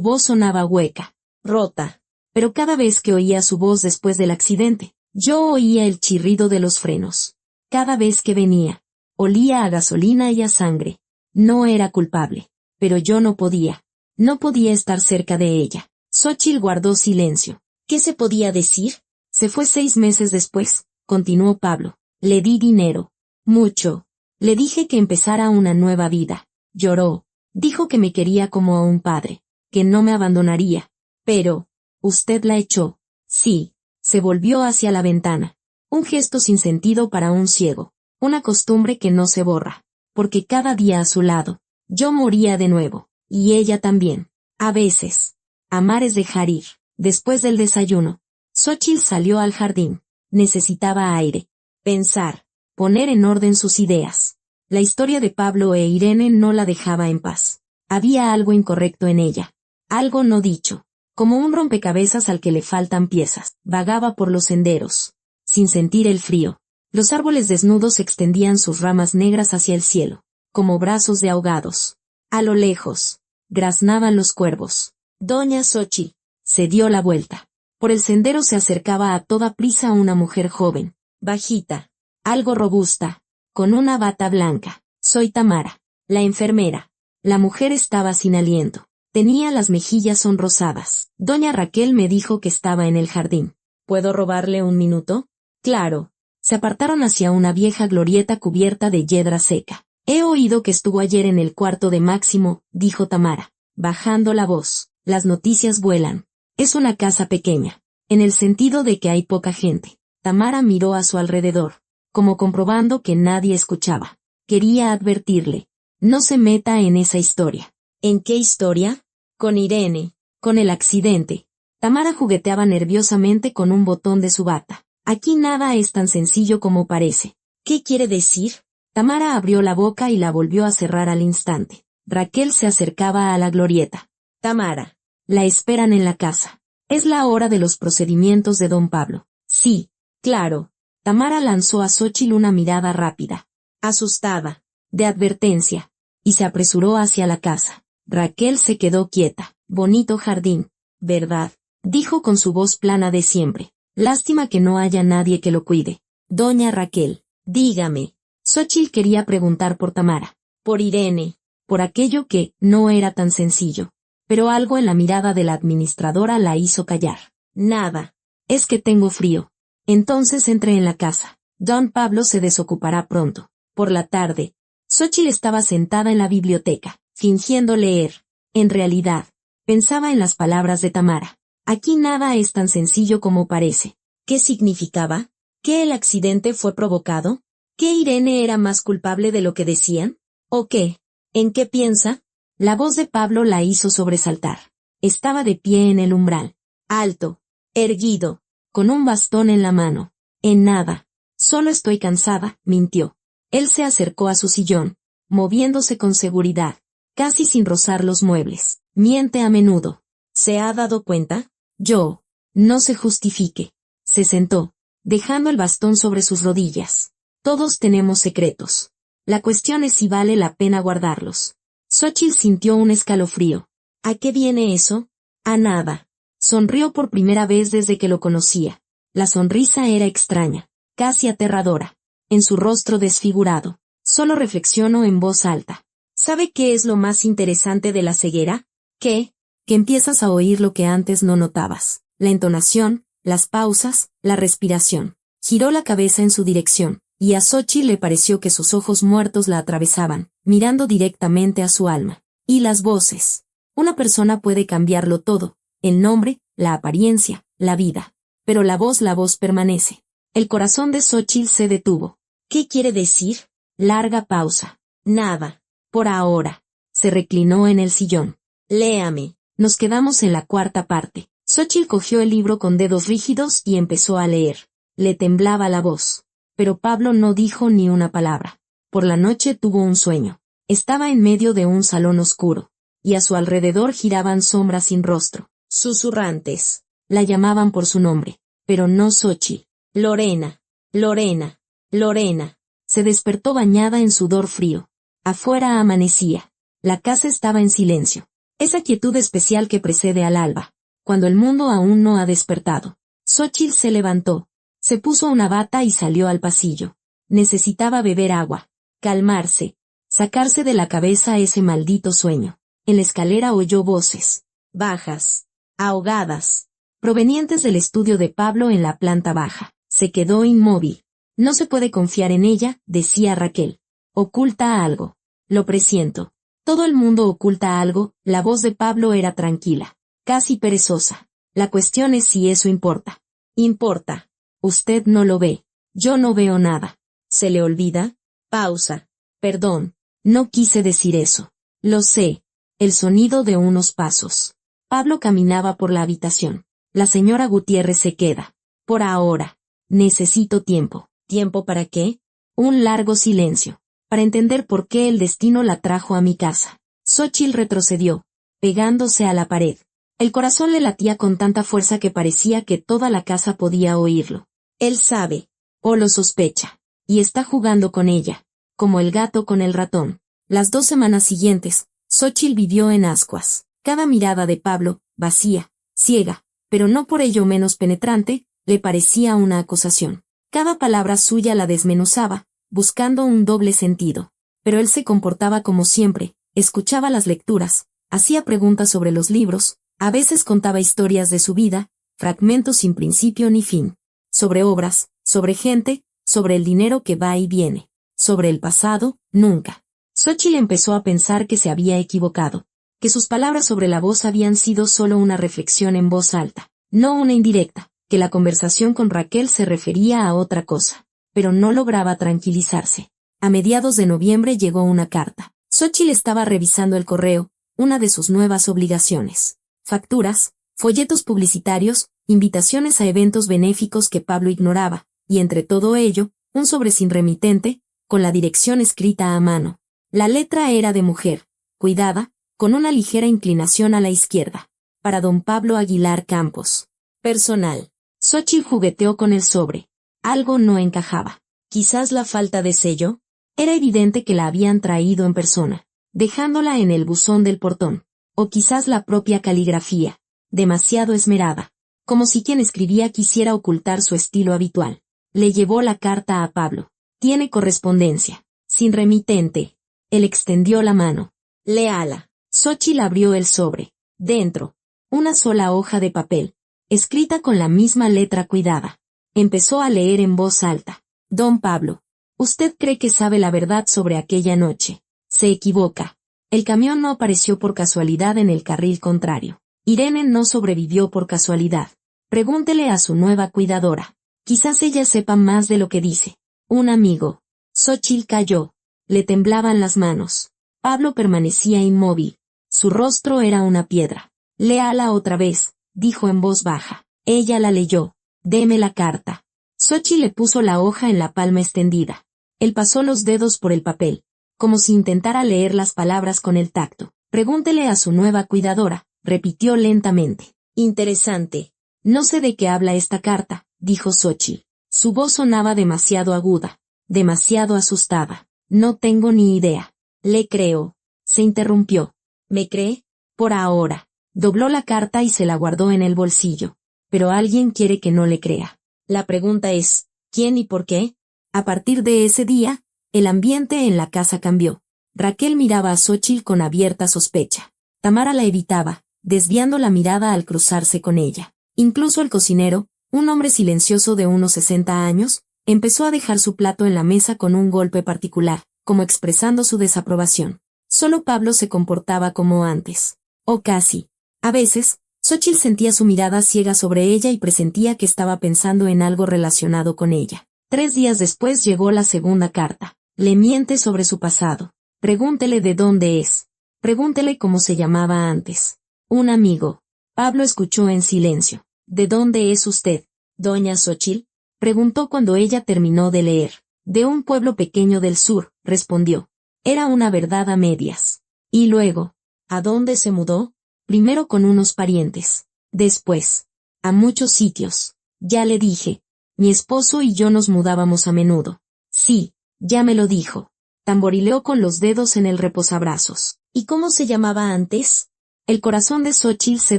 voz sonaba hueca, rota. Pero cada vez que oía su voz después del accidente, yo oía el chirrido de los frenos. Cada vez que venía, olía a gasolina y a sangre. No era culpable. Pero yo no podía. No podía estar cerca de ella. Xóchitl guardó silencio. ¿Qué se podía decir? Se fue 6 meses después, continuó Pablo. Le di dinero. Mucho. Le dije que empezara una nueva vida. Lloró. Dijo que me quería como a un padre. Que no me abandonaría. Pero, ¿usted la echó? Sí. Se volvió hacia la ventana. Un gesto sin sentido para un ciego. Una costumbre que no se borra. Porque cada día a su lado, yo moría de nuevo. Y ella también. A veces. Amar es dejar ir. Después del desayuno, Xóchitl salió al jardín. Necesitaba aire. Pensar. Poner en orden sus ideas. La historia de Pablo e Irene no la dejaba en paz. Había algo incorrecto en ella. Algo no dicho. Como un rompecabezas al que le faltan piezas. Vagaba por los senderos. Sin sentir el frío. Los árboles desnudos extendían sus ramas negras hacia el cielo. Como brazos de ahogados. A lo lejos. Graznaban los cuervos. Doña Xóchitl. Se dio la vuelta. Por el sendero se acercaba a toda prisa una mujer joven. Bajita. Algo robusta. Con una bata blanca. Soy Tamara. La enfermera. La mujer estaba sin aliento. Tenía las mejillas sonrosadas. Doña Raquel me dijo que estaba en el jardín. ¿Puedo robarle un minuto? Claro. Se apartaron hacia una vieja glorieta cubierta de yedra seca. He oído que estuvo ayer en el cuarto de Máximo, dijo Tamara, bajando la voz. Las noticias vuelan. Es una casa pequeña, en el sentido de que hay poca gente. Tamara miró a su alrededor, como comprobando que nadie escuchaba. Quería advertirle. No se meta en esa historia. ¿En qué historia? Con Irene. Con el accidente. Tamara jugueteaba nerviosamente con un botón de su bata. Aquí nada es tan sencillo como parece. ¿Qué quiere decir? Tamara abrió la boca y la volvió a cerrar al instante. Raquel se acercaba a la glorieta. Tamara. La esperan en la casa. Es la hora de los procedimientos de don Pablo. Sí, claro. Tamara lanzó a Xóchitl una mirada rápida. Asustada. De advertencia. y se apresuró hacia la casa. Raquel se quedó quieta. Bonito jardín, ¿verdad? Dijo con su voz plana de siempre. Lástima que no haya nadie que lo cuide. Doña Raquel, dígame. Xóchitl quería preguntar por Tamara, por Irene, por aquello que no era tan sencillo. Pero algo en la mirada de la administradora la hizo callar. Nada. Es que tengo frío. Entonces entré en la casa. Don Pablo se desocupará pronto. Por la tarde, Xóchitl estaba sentada en la biblioteca, fingiendo leer. En realidad, pensaba en las palabras de Tamara. Aquí nada es tan sencillo como parece. ¿Qué significaba? ¿Que el accidente fue provocado? ¿Que Irene era más culpable de lo que decían? ¿O qué? ¿En qué piensa? La voz de Pablo la hizo sobresaltar. Estaba de pie en el umbral, alto, erguido, con un bastón en la mano. En nada. Solo estoy cansada, mintió. Él se acercó a su sillón, moviéndose con seguridad, casi sin rozar los muebles. Miente a menudo. ¿Se ha dado cuenta? Yo. No se justifique. Se sentó, dejando el bastón sobre sus rodillas. Todos tenemos secretos. La cuestión es si vale la pena guardarlos. Xóchitl sintió un escalofrío. ¿A qué viene eso? A nada. Sonrió por primera vez desde que lo conocía. La sonrisa era extraña, casi aterradora. En su rostro desfigurado, solo reflexionó en voz alta. ¿Sabe qué es lo más interesante de la ceguera? ¿Qué? Que empiezas a oír lo que antes no notabas. La entonación, las pausas, la respiración. Giró la cabeza en su dirección, y a Xóchitl le pareció que sus ojos muertos la atravesaban, mirando directamente a su alma. Y las voces. Una persona puede cambiarlo todo, el nombre, la apariencia, la vida. Pero la voz permanece. El corazón de Xóchitl se detuvo. ¿Qué quiere decir? Larga pausa. Nada. Por ahora. Se reclinó en el sillón. Léame. Nos quedamos en la cuarta parte. Xóchitl cogió el libro con dedos rígidos y empezó a leer. Le temblaba la voz. Pero Pablo no dijo ni una palabra. Por la noche tuvo un sueño. Estaba en medio de un salón oscuro, y a su alrededor giraban sombras sin rostro, susurrantes. La llamaban por su nombre, pero no Xóchitl. Lorena, Lorena, Lorena. Se despertó bañada en sudor frío. Afuera amanecía. La casa estaba en silencio. Esa quietud especial que precede al alba, cuando el mundo aún no ha despertado. Xóchitl se levantó, se puso una bata y salió al pasillo. Necesitaba beber agua, calmarse, sacarse de la cabeza ese maldito sueño. En la escalera oyó voces, bajas, ahogadas, provenientes del estudio de Pablo en la planta baja. Se quedó inmóvil. No se puede confiar en ella, decía Raquel. Oculta algo. Lo presiento. Todo el mundo oculta algo. La voz de Pablo era tranquila, casi perezosa. La cuestión es si eso importa. Importa. Usted no lo ve. Yo no veo nada. ¿Se le olvida? Pausa. Perdón. No quise decir eso. Lo sé. El sonido de unos pasos. Pablo caminaba por la habitación. La señora Gutiérrez se queda. Por ahora. Necesito tiempo. ¿Tiempo para qué? Un largo silencio. Para entender por qué el destino la trajo a mi casa. Xóchitl retrocedió, pegándose a la pared. El corazón le latía con tanta fuerza que parecía que toda la casa podía oírlo. Él sabe, o lo sospecha, y está jugando con ella, como el gato con el ratón. Las 2 semanas siguientes, Xóchitl vivió en ascuas. Cada mirada de Pablo, vacía, ciega, pero no por ello menos penetrante, le parecía una acusación. Cada palabra suya la desmenuzaba, buscando un doble sentido. Pero él se comportaba como siempre, escuchaba las lecturas, hacía preguntas sobre los libros, a veces contaba historias de su vida, fragmentos sin principio ni fin. Sobre obras, sobre gente, sobre el dinero que va y viene. Sobre el pasado, nunca. Xóchitl empezó a pensar que se había equivocado, que sus palabras sobre la voz habían sido solo una reflexión en voz alta, no una indirecta, que la conversación con Raquel se refería a otra cosa, pero no lograba tranquilizarse. A mediados de noviembre llegó una carta. Xóchitl estaba revisando el correo, una de sus nuevas obligaciones. Facturas, folletos publicitarios, invitaciones a eventos benéficos que Pablo ignoraba, y entre todo ello, un sobre sin remitente, con la dirección escrita a mano. La letra era de mujer, cuidada, con una ligera inclinación a la izquierda. Para don Pablo Aguilar Campos. Personal. Xóchitl jugueteó con el sobre. Algo no encajaba. Quizás la falta de sello. Era evidente que la habían traído en persona. dejándola en el buzón del portón. O quizás la propia caligrafía, demasiado esmerada, como si quien escribía quisiera ocultar su estilo habitual. Le llevó la carta a Pablo. Tiene correspondencia. Sin remitente. Él extendió la mano. Léala. Xóchitl abrió el sobre. Dentro. Una sola hoja de papel, escrita con la misma letra cuidada. Empezó a leer en voz alta. Don Pablo. Usted cree que sabe la verdad sobre aquella noche. Se equivoca. El camión no apareció por casualidad en el carril contrario. Irene no sobrevivió por casualidad. Pregúntele a su nueva cuidadora. Quizás ella sepa más de lo que dice. Un amigo. Xóchitl cayó. Le temblaban las manos. Pablo permanecía inmóvil. Su rostro era una piedra. Léala otra vez, dijo en voz baja. Ella la leyó. Deme la carta. Xóchitl le puso la hoja en la palma extendida. Él pasó los dedos por el papel, como si intentara leer las palabras con el tacto. Pregúntele a su nueva cuidadora, repitió lentamente. Interesante. No sé de qué habla esta carta, dijo Xóchitl. Su voz sonaba demasiado aguda, demasiado asustada. No tengo ni idea. Le creo. Se interrumpió. ¿Me cree? Por ahora. Dobló la carta y se la guardó en el bolsillo. Pero alguien quiere que no le crea. La pregunta es, ¿quién y por qué? A partir de ese día, el ambiente en la casa cambió. Raquel miraba a Xóchitl con abierta sospecha. Tamara la evitaba, desviando la mirada al cruzarse con ella. Incluso el cocinero, un hombre silencioso de unos 60 años, empezó a dejar su plato en la mesa con un golpe particular, como expresando su desaprobación. Solo Pablo se comportaba como antes. O casi. A veces, Xóchitl sentía su mirada ciega sobre ella y presentía que estaba pensando en algo relacionado con ella. 3 días después llegó la segunda carta. Le miente sobre su pasado. Pregúntele de dónde es. Pregúntele cómo se llamaba antes. Un amigo. Pablo escuchó en silencio. ¿De dónde es usted, doña Xóchitl? Preguntó cuando ella terminó de leer. De un pueblo pequeño del sur, respondió. Era una verdad a medias. Y luego, ¿a dónde se mudó? Primero con unos parientes. Después, a muchos sitios. Ya le dije. Mi esposo y yo nos mudábamos a menudo. Sí, ya me lo dijo. Tamborileó con los dedos en el reposabrazos. ¿Y cómo se llamaba antes? El corazón de Xóchitl se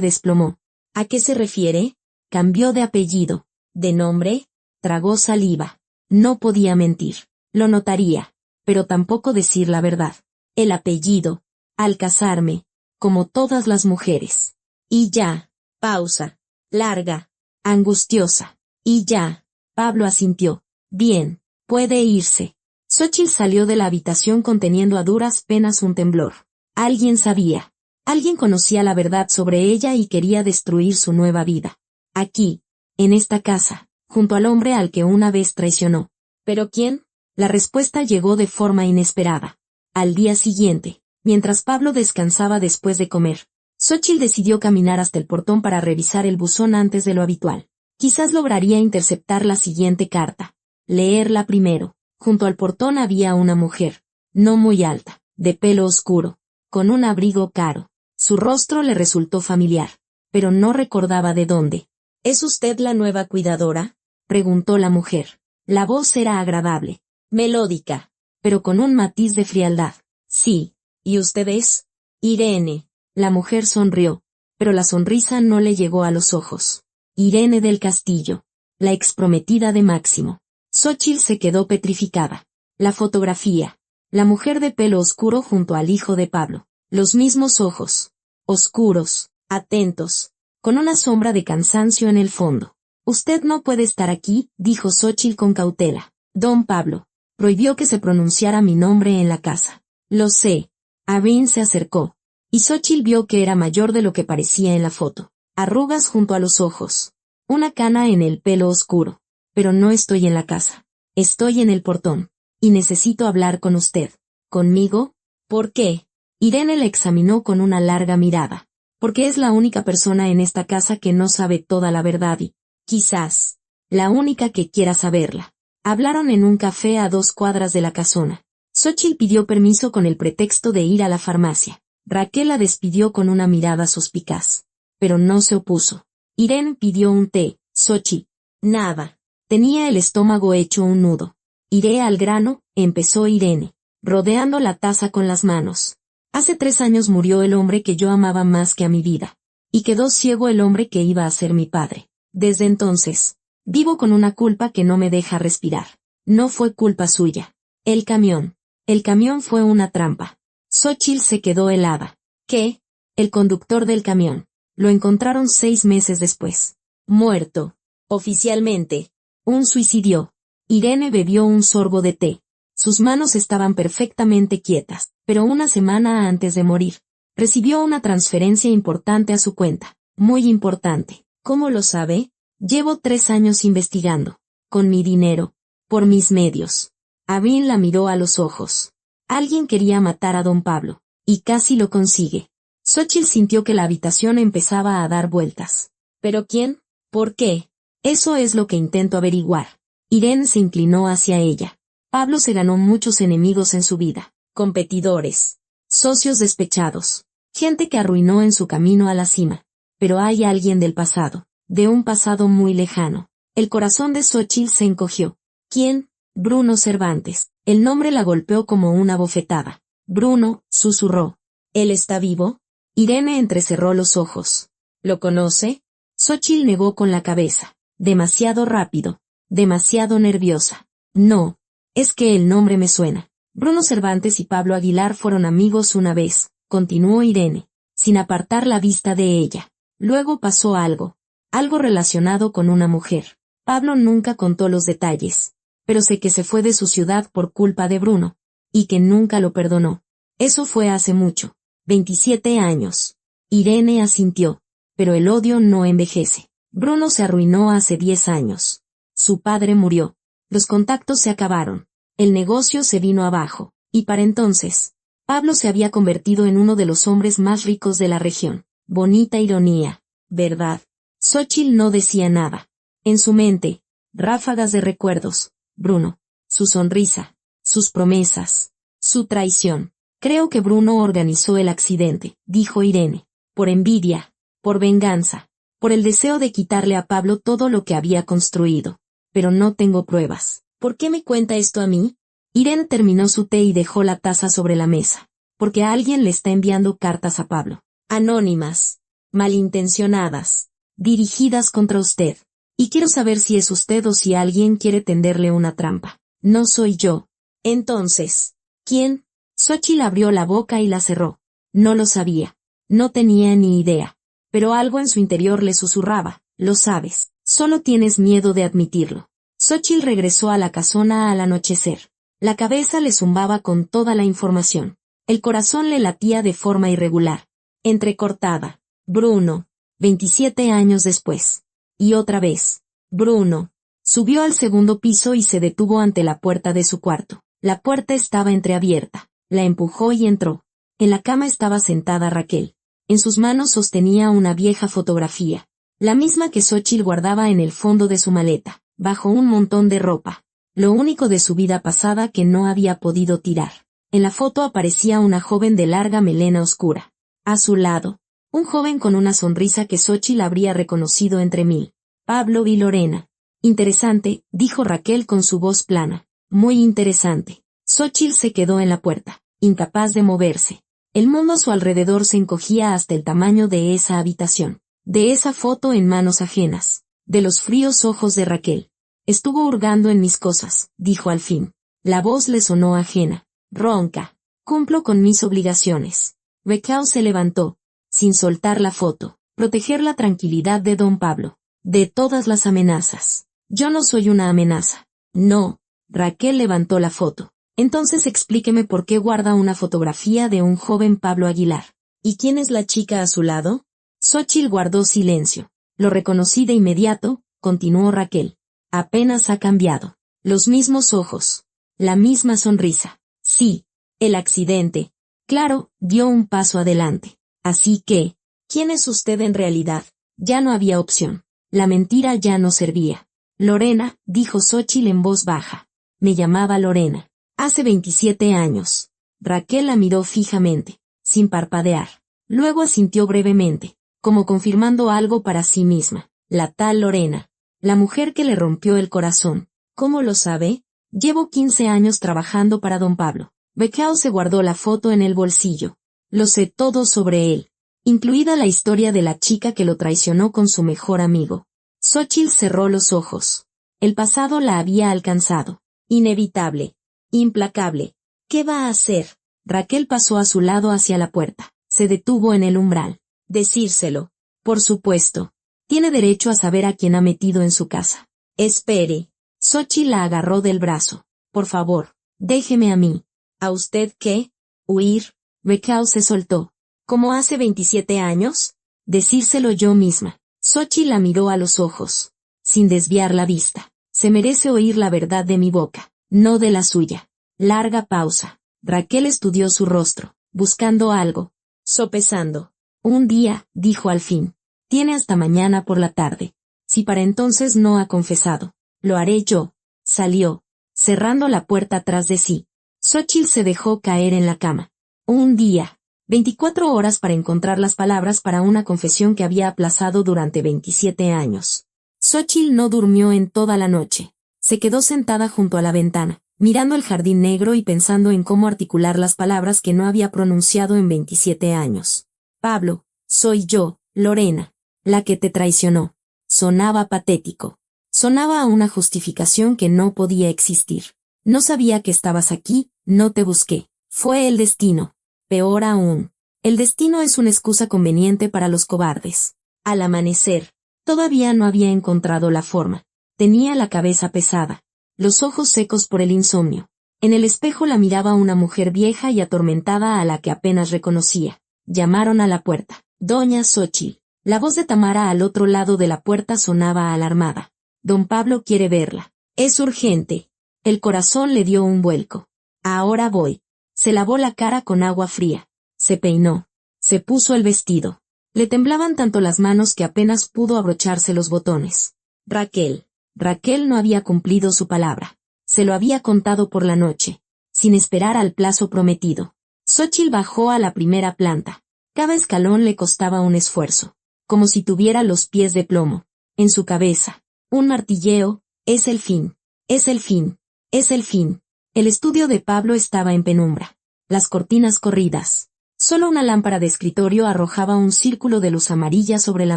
desplomó. ¿A qué se refiere? Cambió de apellido. ¿De nombre? Tragó saliva. No podía mentir. Lo notaría. Pero tampoco decir la verdad. El apellido. Al casarme. Como todas las mujeres. Y ya. Pausa. Larga. Angustiosa. Y ya. Pablo asintió. Bien. Puede irse. Xóchitl salió de la habitación conteniendo a duras penas un temblor. Alguien sabía. Alguien conocía la verdad sobre ella y quería destruir su nueva vida. Aquí, en esta casa, junto al hombre al que una vez traicionó. ¿Pero quién? La respuesta llegó de forma inesperada. Al día siguiente, mientras Pablo descansaba después de comer, Xóchitl decidió caminar hasta el portón para revisar el buzón antes de lo habitual. Quizás lograría interceptar la siguiente carta. Leerla primero. Junto al portón había una mujer, no muy alta, de pelo oscuro, con un abrigo caro. Su rostro le resultó familiar, pero no recordaba de dónde. ¿Es usted la nueva cuidadora?, preguntó la mujer. La voz era agradable, melódica, pero con un matiz de frialdad. Sí. ¿Y usted es? Irene. La mujer sonrió, pero la sonrisa no le llegó a los ojos. Irene del Castillo, la exprometida de Máximo. Xóchitl se quedó petrificada. La fotografía. La mujer de pelo oscuro junto al hijo de Pablo. Los mismos ojos. Oscuros, atentos, con una sombra de cansancio en el fondo. Usted no puede estar aquí, dijo Xóchitl con cautela. Don Pablo prohibió que se pronunciara mi nombre en la casa. Lo sé. Irene se acercó. Y Xóchitl vio que era mayor de lo que parecía en la foto. Arrugas junto a los ojos. Una cana en el pelo oscuro. Pero no estoy en la casa. Estoy en el portón. Y necesito hablar con usted. ¿Conmigo? ¿Por qué? Irene le examinó con una larga mirada. Porque es la única persona en esta casa que no sabe toda la verdad y, quizás, la única que quiera saberla. Hablaron en un café a 2 cuadras de la casona. Xóchitl pidió permiso con el pretexto de ir a la farmacia. Raquel la despidió con una mirada suspicaz. Pero no se opuso. Irene pidió un té. Xóchitl. Nada. Tenía el estómago hecho un nudo. Iré al grano, empezó Irene, rodeando la taza con las manos. Hace 3 años murió el hombre que yo amaba más que a mi vida. Y quedó ciego el hombre que iba a ser mi padre. Desde entonces, vivo con una culpa que no me deja respirar. No fue culpa suya. El camión. El camión fue una trampa. Xóchitl se quedó helada. ¿Qué? El conductor del camión. Lo encontraron 6 meses después. Muerto. Oficialmente. Un suicidio. Irene bebió un sorbo de té. Sus manos estaban perfectamente quietas, pero una semana antes de morir, recibió una transferencia importante a su cuenta. Muy importante. ¿Cómo lo sabe? Llevo 3 años investigando. Con mi dinero. Por mis medios. Avin la miró a los ojos. Alguien quería matar a don Pablo. Y casi lo consigue. Xóchitl sintió que la habitación empezaba a dar vueltas. ¿Pero quién? ¿Por qué? Eso es lo que intento averiguar. Irene se inclinó hacia ella. Pablo se ganó muchos enemigos en su vida. Competidores. Socios despechados. Gente que arruinó en su camino a la cima. Pero hay alguien del pasado. De un pasado muy lejano. El corazón de Xóchitl se encogió. ¿Quién? Bruno Cervantes. El nombre la golpeó como una bofetada. Bruno, susurró. ¿Él está vivo? Irene entrecerró los ojos. ¿Lo conoce? Xóchitl negó con la cabeza. Demasiado rápido. Demasiado nerviosa. No. Es que el nombre me suena. Bruno Cervantes y Pablo Aguilar fueron amigos una vez, continuó Irene, sin apartar la vista de ella. Luego pasó algo. Algo relacionado con una mujer. Pablo nunca contó los detalles. Pero sé que se fue de su ciudad por culpa de Bruno. Y que nunca lo perdonó. Eso fue hace mucho. 27 años. Irene asintió. Pero el odio no envejece. Bruno se arruinó hace 10 años. Su padre murió. Los contactos se acabaron. El negocio se vino abajo. Y para entonces, Pablo se había convertido en uno de los hombres más ricos de la región. Bonita ironía, ¿verdad? Xóchitl no decía nada. En su mente, ráfagas de recuerdos. Bruno. Su sonrisa. Sus promesas. Su traición. Creo que Bruno organizó el accidente, dijo Irene. Por envidia. Por venganza. Por el deseo de quitarle a Pablo todo lo que había construido. Pero no tengo pruebas. ¿Por qué me cuenta esto a mí? Irene terminó su té y dejó la taza sobre la mesa. Porque alguien le está enviando cartas a Pablo. Anónimas. Malintencionadas. Dirigidas contra usted. Y quiero saber si es usted o si alguien quiere tenderle una trampa. No soy yo. Entonces, ¿quién? Xóchitl abrió la boca y la cerró. No lo sabía. No tenía ni idea. Pero algo en su interior le susurraba. Lo sabes. Solo tienes miedo de admitirlo. Xóchitl regresó a la casona al anochecer. La cabeza le zumbaba con toda la información. El corazón le latía de forma irregular. Entrecortada. Bruno. 27 años después. Y otra vez. Bruno. Subió al segundo piso y se detuvo ante la puerta de su cuarto. La puerta estaba entreabierta. La empujó y entró. En la cama estaba sentada Raquel. En sus manos sostenía una vieja fotografía. La misma que Xóchitl guardaba en el fondo de su maleta, bajo un montón de ropa. Lo único de su vida pasada que no había podido tirar. En la foto aparecía una joven de larga melena oscura. A su lado, un joven con una sonrisa que Xóchitl habría reconocido entre mil. Pablo y Lorena. Interesante, dijo Raquel con su voz plana. Muy interesante. Xóchitl se quedó en la puerta, incapaz de moverse. El mundo a su alrededor se encogía hasta el tamaño de esa habitación. De esa foto en manos ajenas. De los fríos ojos de Raquel. Estuvo hurgando en mis cosas, dijo al fin. La voz le sonó ajena. Ronca. Cumplo con mis obligaciones. Raquel se levantó, sin soltar la foto. Proteger la tranquilidad de don Pablo. De todas las amenazas. Yo no soy una amenaza. No. Raquel levantó la foto. Entonces explíqueme por qué guarda una fotografía de un joven Pablo Aguilar. ¿Y quién es la chica a su lado? Xóchitl guardó silencio. Lo reconocí de inmediato, continuó Raquel. Apenas ha cambiado. Los mismos ojos. La misma sonrisa. Sí. El accidente. Claro, dio un paso adelante. Así que, ¿quién es usted en realidad? Ya no había opción. La mentira ya no servía. Lorena, dijo Xóchitl en voz baja. Me llamaba Lorena. Hace 27 años. Raquel la miró fijamente, sin parpadear. Luego asintió brevemente, como confirmando algo para sí misma. La tal Lorena. La mujer que le rompió el corazón. ¿Cómo lo sabe? Llevo 15 años trabajando para don Pablo. Raquel se guardó la foto en el bolsillo. Lo sé todo sobre él, incluida la historia de la chica que lo traicionó con su mejor amigo. Xóchitl cerró los ojos. El pasado la había alcanzado. Inevitable. Implacable. ¿Qué va a hacer? Raquel pasó a su lado hacia la puerta. Se detuvo en el umbral. Decírselo. Por supuesto. Tiene derecho a saber a quién ha metido en su casa. Espere. Xóchitl la agarró del brazo. Por favor, déjeme a mí. ¿A usted qué? ¿Huir? Raquel se soltó. ¿Como hace 27 años? Decírselo yo misma. Xóchitl la miró a los ojos, sin desviar la vista. Se merece oír la verdad de mi boca, no de la suya. Larga pausa. Raquel estudió su rostro, buscando algo. Sopesando. Un día, dijo al fin. Tiene hasta mañana por la tarde. Si para entonces no ha confesado, lo haré yo. Salió, cerrando la puerta tras de sí. Xóchitl se dejó caer en la cama. Un día. 24 horas para encontrar las palabras para una confesión que había aplazado durante 27 años. Xóchitl no durmió en toda la noche. Se quedó sentada junto a la ventana, mirando el jardín negro y pensando en cómo articular las palabras que no había pronunciado en 27 años. Pablo, soy yo, Lorena, la que te traicionó. Sonaba patético. Sonaba a una justificación que no podía existir. No sabía que estabas aquí, no te busqué. Fue el destino. Peor aún. El destino es una excusa conveniente para los cobardes. Al amanecer, todavía no había encontrado la forma. Tenía la cabeza pesada, los ojos secos por el insomnio. En el espejo la miraba una mujer vieja y atormentada a la que apenas reconocía. Llamaron a la puerta. Doña Xóchitl. La voz de Tamara al otro lado de la puerta sonaba alarmada. Don Pablo quiere verla. Es urgente. El corazón le dio un vuelco. Ahora voy. Se lavó la cara con agua fría. Se peinó. Se puso el vestido. Le temblaban tanto las manos que apenas pudo abrocharse los botones. Raquel. Raquel no había cumplido su palabra. Se lo había contado por la noche, sin esperar al plazo prometido. Xóchitl bajó a la primera planta. Cada escalón le costaba un esfuerzo, como si tuviera los pies de plomo. En su cabeza, un martilleo, es el fin, es el fin, es el fin. El estudio de Pablo estaba en penumbra. Las cortinas corridas. Solo una lámpara de escritorio arrojaba un círculo de luz amarilla sobre la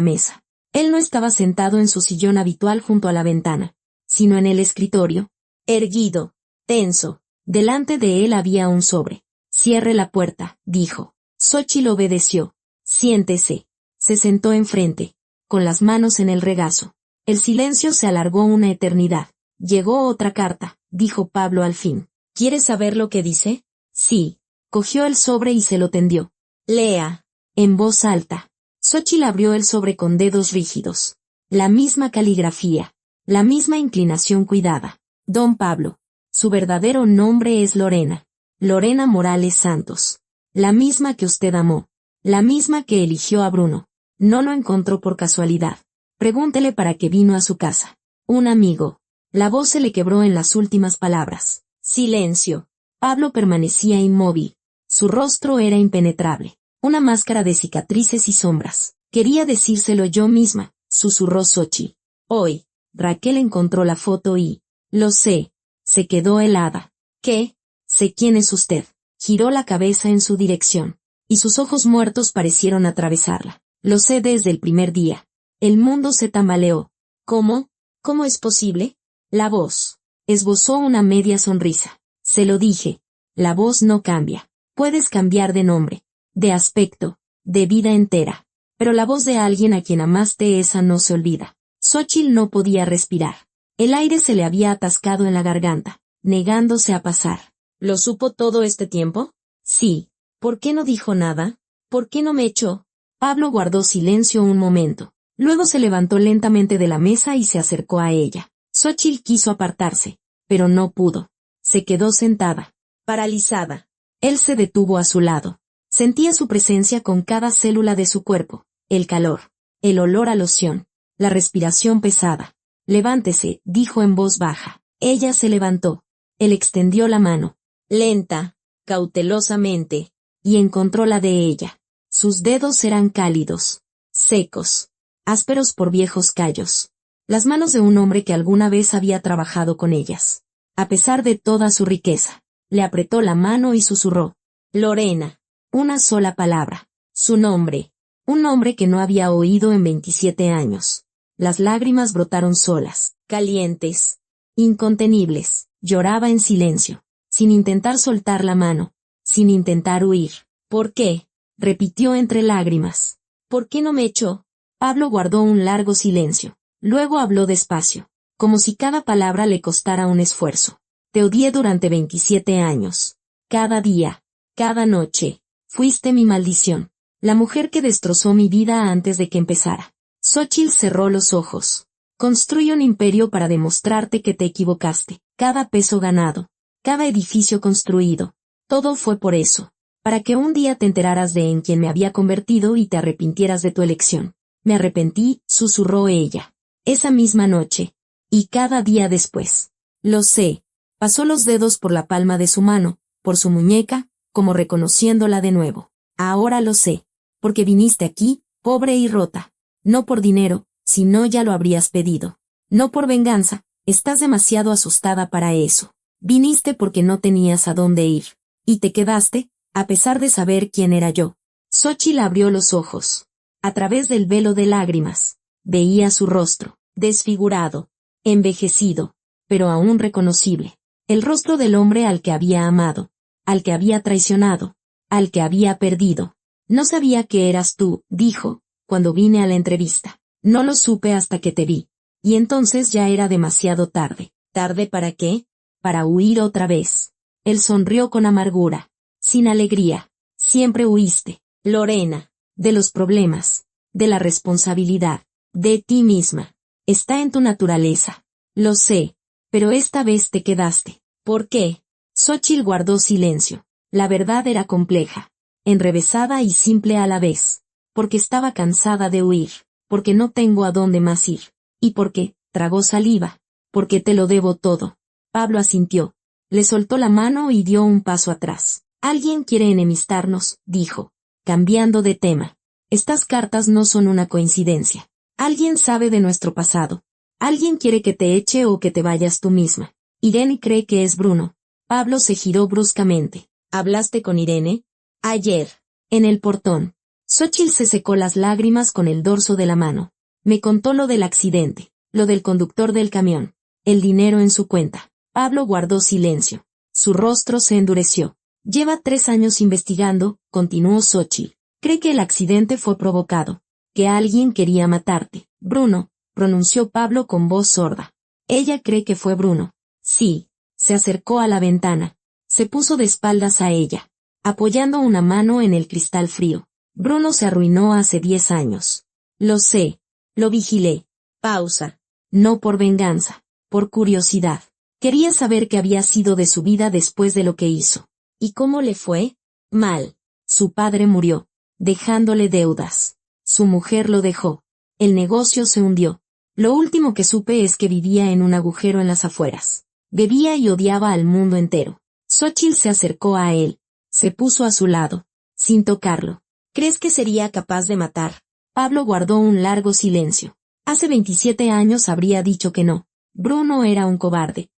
mesa. Él no estaba sentado en su sillón habitual junto a la ventana, sino en el escritorio, erguido, tenso. Delante de él había un sobre. Cierre la puerta, dijo. Xóchitl obedeció. Siéntese. Se sentó enfrente, con las manos en el regazo. El silencio se alargó una eternidad. Llegó otra carta, dijo Pablo al fin. ¿Quieres saber lo que dice? Sí. Cogió el sobre y se lo tendió. Lea. En voz alta. Xóchitl abrió el sobre con dedos rígidos. La misma caligrafía. La misma inclinación cuidada. Don Pablo. Su verdadero nombre es Lorena. Lorena Morales Santos. La misma que usted amó. La misma que eligió a Bruno. No lo encontró por casualidad. Pregúntele para qué vino a su casa. Un amigo. La voz se le quebró en las últimas palabras. Silencio. Pablo permanecía inmóvil. Su rostro era impenetrable. Una máscara de cicatrices y sombras. Quería decírselo yo misma, susurró Xóchitl. Hoy, Raquel encontró la foto y... Lo sé. Se quedó helada. ¿Qué? Sé quién es usted. Giró la cabeza en su dirección, y sus ojos muertos parecieron atravesarla. Lo sé desde el primer día. El mundo se tambaleó. ¿Cómo? ¿Cómo es posible? La voz. Esbozó una media sonrisa. Se lo dije. La voz no cambia. Puedes cambiar de nombre, de aspecto, de vida entera. Pero la voz de alguien a quien amaste esa no se olvida. Xóchitl no podía respirar. El aire se le había atascado en la garganta, negándose a pasar. ¿Lo supo todo este tiempo? Sí. ¿Por qué no dijo nada? ¿Por qué no me echó? Pablo guardó silencio un momento. Luego se levantó lentamente de la mesa y se acercó a ella. Xóchitl quiso apartarse, pero no pudo. Se quedó sentada, paralizada. Él se detuvo a su lado. Sentía su presencia con cada célula de su cuerpo, el calor, el olor a loción, la respiración pesada. Levántese, dijo en voz baja. Ella se levantó. Él extendió la mano, lenta, cautelosamente, y encontró la de ella. Sus dedos eran cálidos, secos, ásperos por viejos callos. Las manos de un hombre que alguna vez había trabajado con ellas. A pesar de toda su riqueza, le apretó la mano y susurró. Lorena. Una sola palabra. Su nombre. Un nombre que no había oído en 27 años. Las lágrimas brotaron solas, calientes, incontenibles. Lloraba en silencio, sin intentar soltar la mano, sin intentar huir. ¿Por qué? Repitió entre lágrimas. ¿Por qué no me echó? Pablo guardó un largo silencio. Luego habló despacio, como si cada palabra le costara un esfuerzo. Te odié durante 27 años. Cada día, cada noche. Fuiste mi maldición. La mujer que destrozó mi vida antes de que empezara. Xóchitl cerró los ojos. Construye un imperio para demostrarte que te equivocaste. Cada peso ganado, cada edificio construido. Todo fue por eso. Para que un día te enteraras de en quién me había convertido y te arrepintieras de tu elección. Me arrepentí, susurró ella. Esa misma noche. Y cada día después. Lo sé. Pasó los dedos por la palma de su mano, por su muñeca, como reconociéndola de nuevo. Ahora lo sé. Porque viniste aquí, pobre y rota. No por dinero, si no ya lo habrías pedido. No por venganza, estás demasiado asustada para eso. Viniste porque no tenías a dónde ir. Y te quedaste, a pesar de saber quién era yo. Xóchitl abrió los ojos. A través del velo de lágrimas, veía su rostro, desfigurado, envejecido, pero aún reconocible. El rostro del hombre al que había amado, al que había traicionado, al que había perdido. No sabía que eras tú, dijo, cuando vine a la entrevista. No lo supe hasta que te vi. Y entonces ya era demasiado tarde. ¿Tarde para qué? Para huir otra vez. Él sonrió con amargura. Sin alegría. Siempre huiste, Lorena, de los problemas, de la responsabilidad, de ti misma. Está en tu naturaleza. Lo sé, pero esta vez te quedaste. ¿Por qué? Xóchitl guardó silencio. La verdad era compleja, enrevesada y simple a la vez. Porque estaba cansada de huir, porque no tengo a dónde más ir, y porque, tragó saliva, porque te lo debo todo. Pablo asintió. Le soltó la mano y dio un paso atrás. Alguien quiere enemistarnos, dijo, cambiando de tema. Estas cartas no son una coincidencia. Alguien sabe de nuestro pasado. Alguien quiere que te eche o que te vayas tú misma. Irene cree que es Bruno. Pablo se giró bruscamente. ¿Hablaste con Irene? Ayer. En el portón. Xóchitl se secó las lágrimas con el dorso de la mano. Me contó lo del accidente, lo del conductor del camión, el dinero en su cuenta. Pablo guardó silencio. Su rostro se endureció. Lleva 3 años investigando, continuó Xóchitl. Cree que el accidente fue provocado, que alguien quería matarte. Bruno, pronunció Pablo con voz sorda. Ella cree que fue Bruno. Sí. Se acercó a la ventana. Se puso de espaldas a ella, apoyando una mano en el cristal frío. Bruno se arruinó hace 10 años. Lo sé. Lo vigilé. Pausa. No por venganza, por curiosidad. Quería saber qué había sido de su vida después de lo que hizo. ¿Y cómo le fue? Mal. Su padre murió, dejándole deudas. Su mujer lo dejó. El negocio se hundió. Lo último que supe es que vivía en un agujero en las afueras. Bebía y odiaba al mundo entero. Xóchitl se acercó a él. Se puso a su lado, sin tocarlo. ¿Crees que sería capaz de matar? Pablo guardó un largo silencio. Hace 27 años habría dicho que no. Bruno era un cobarde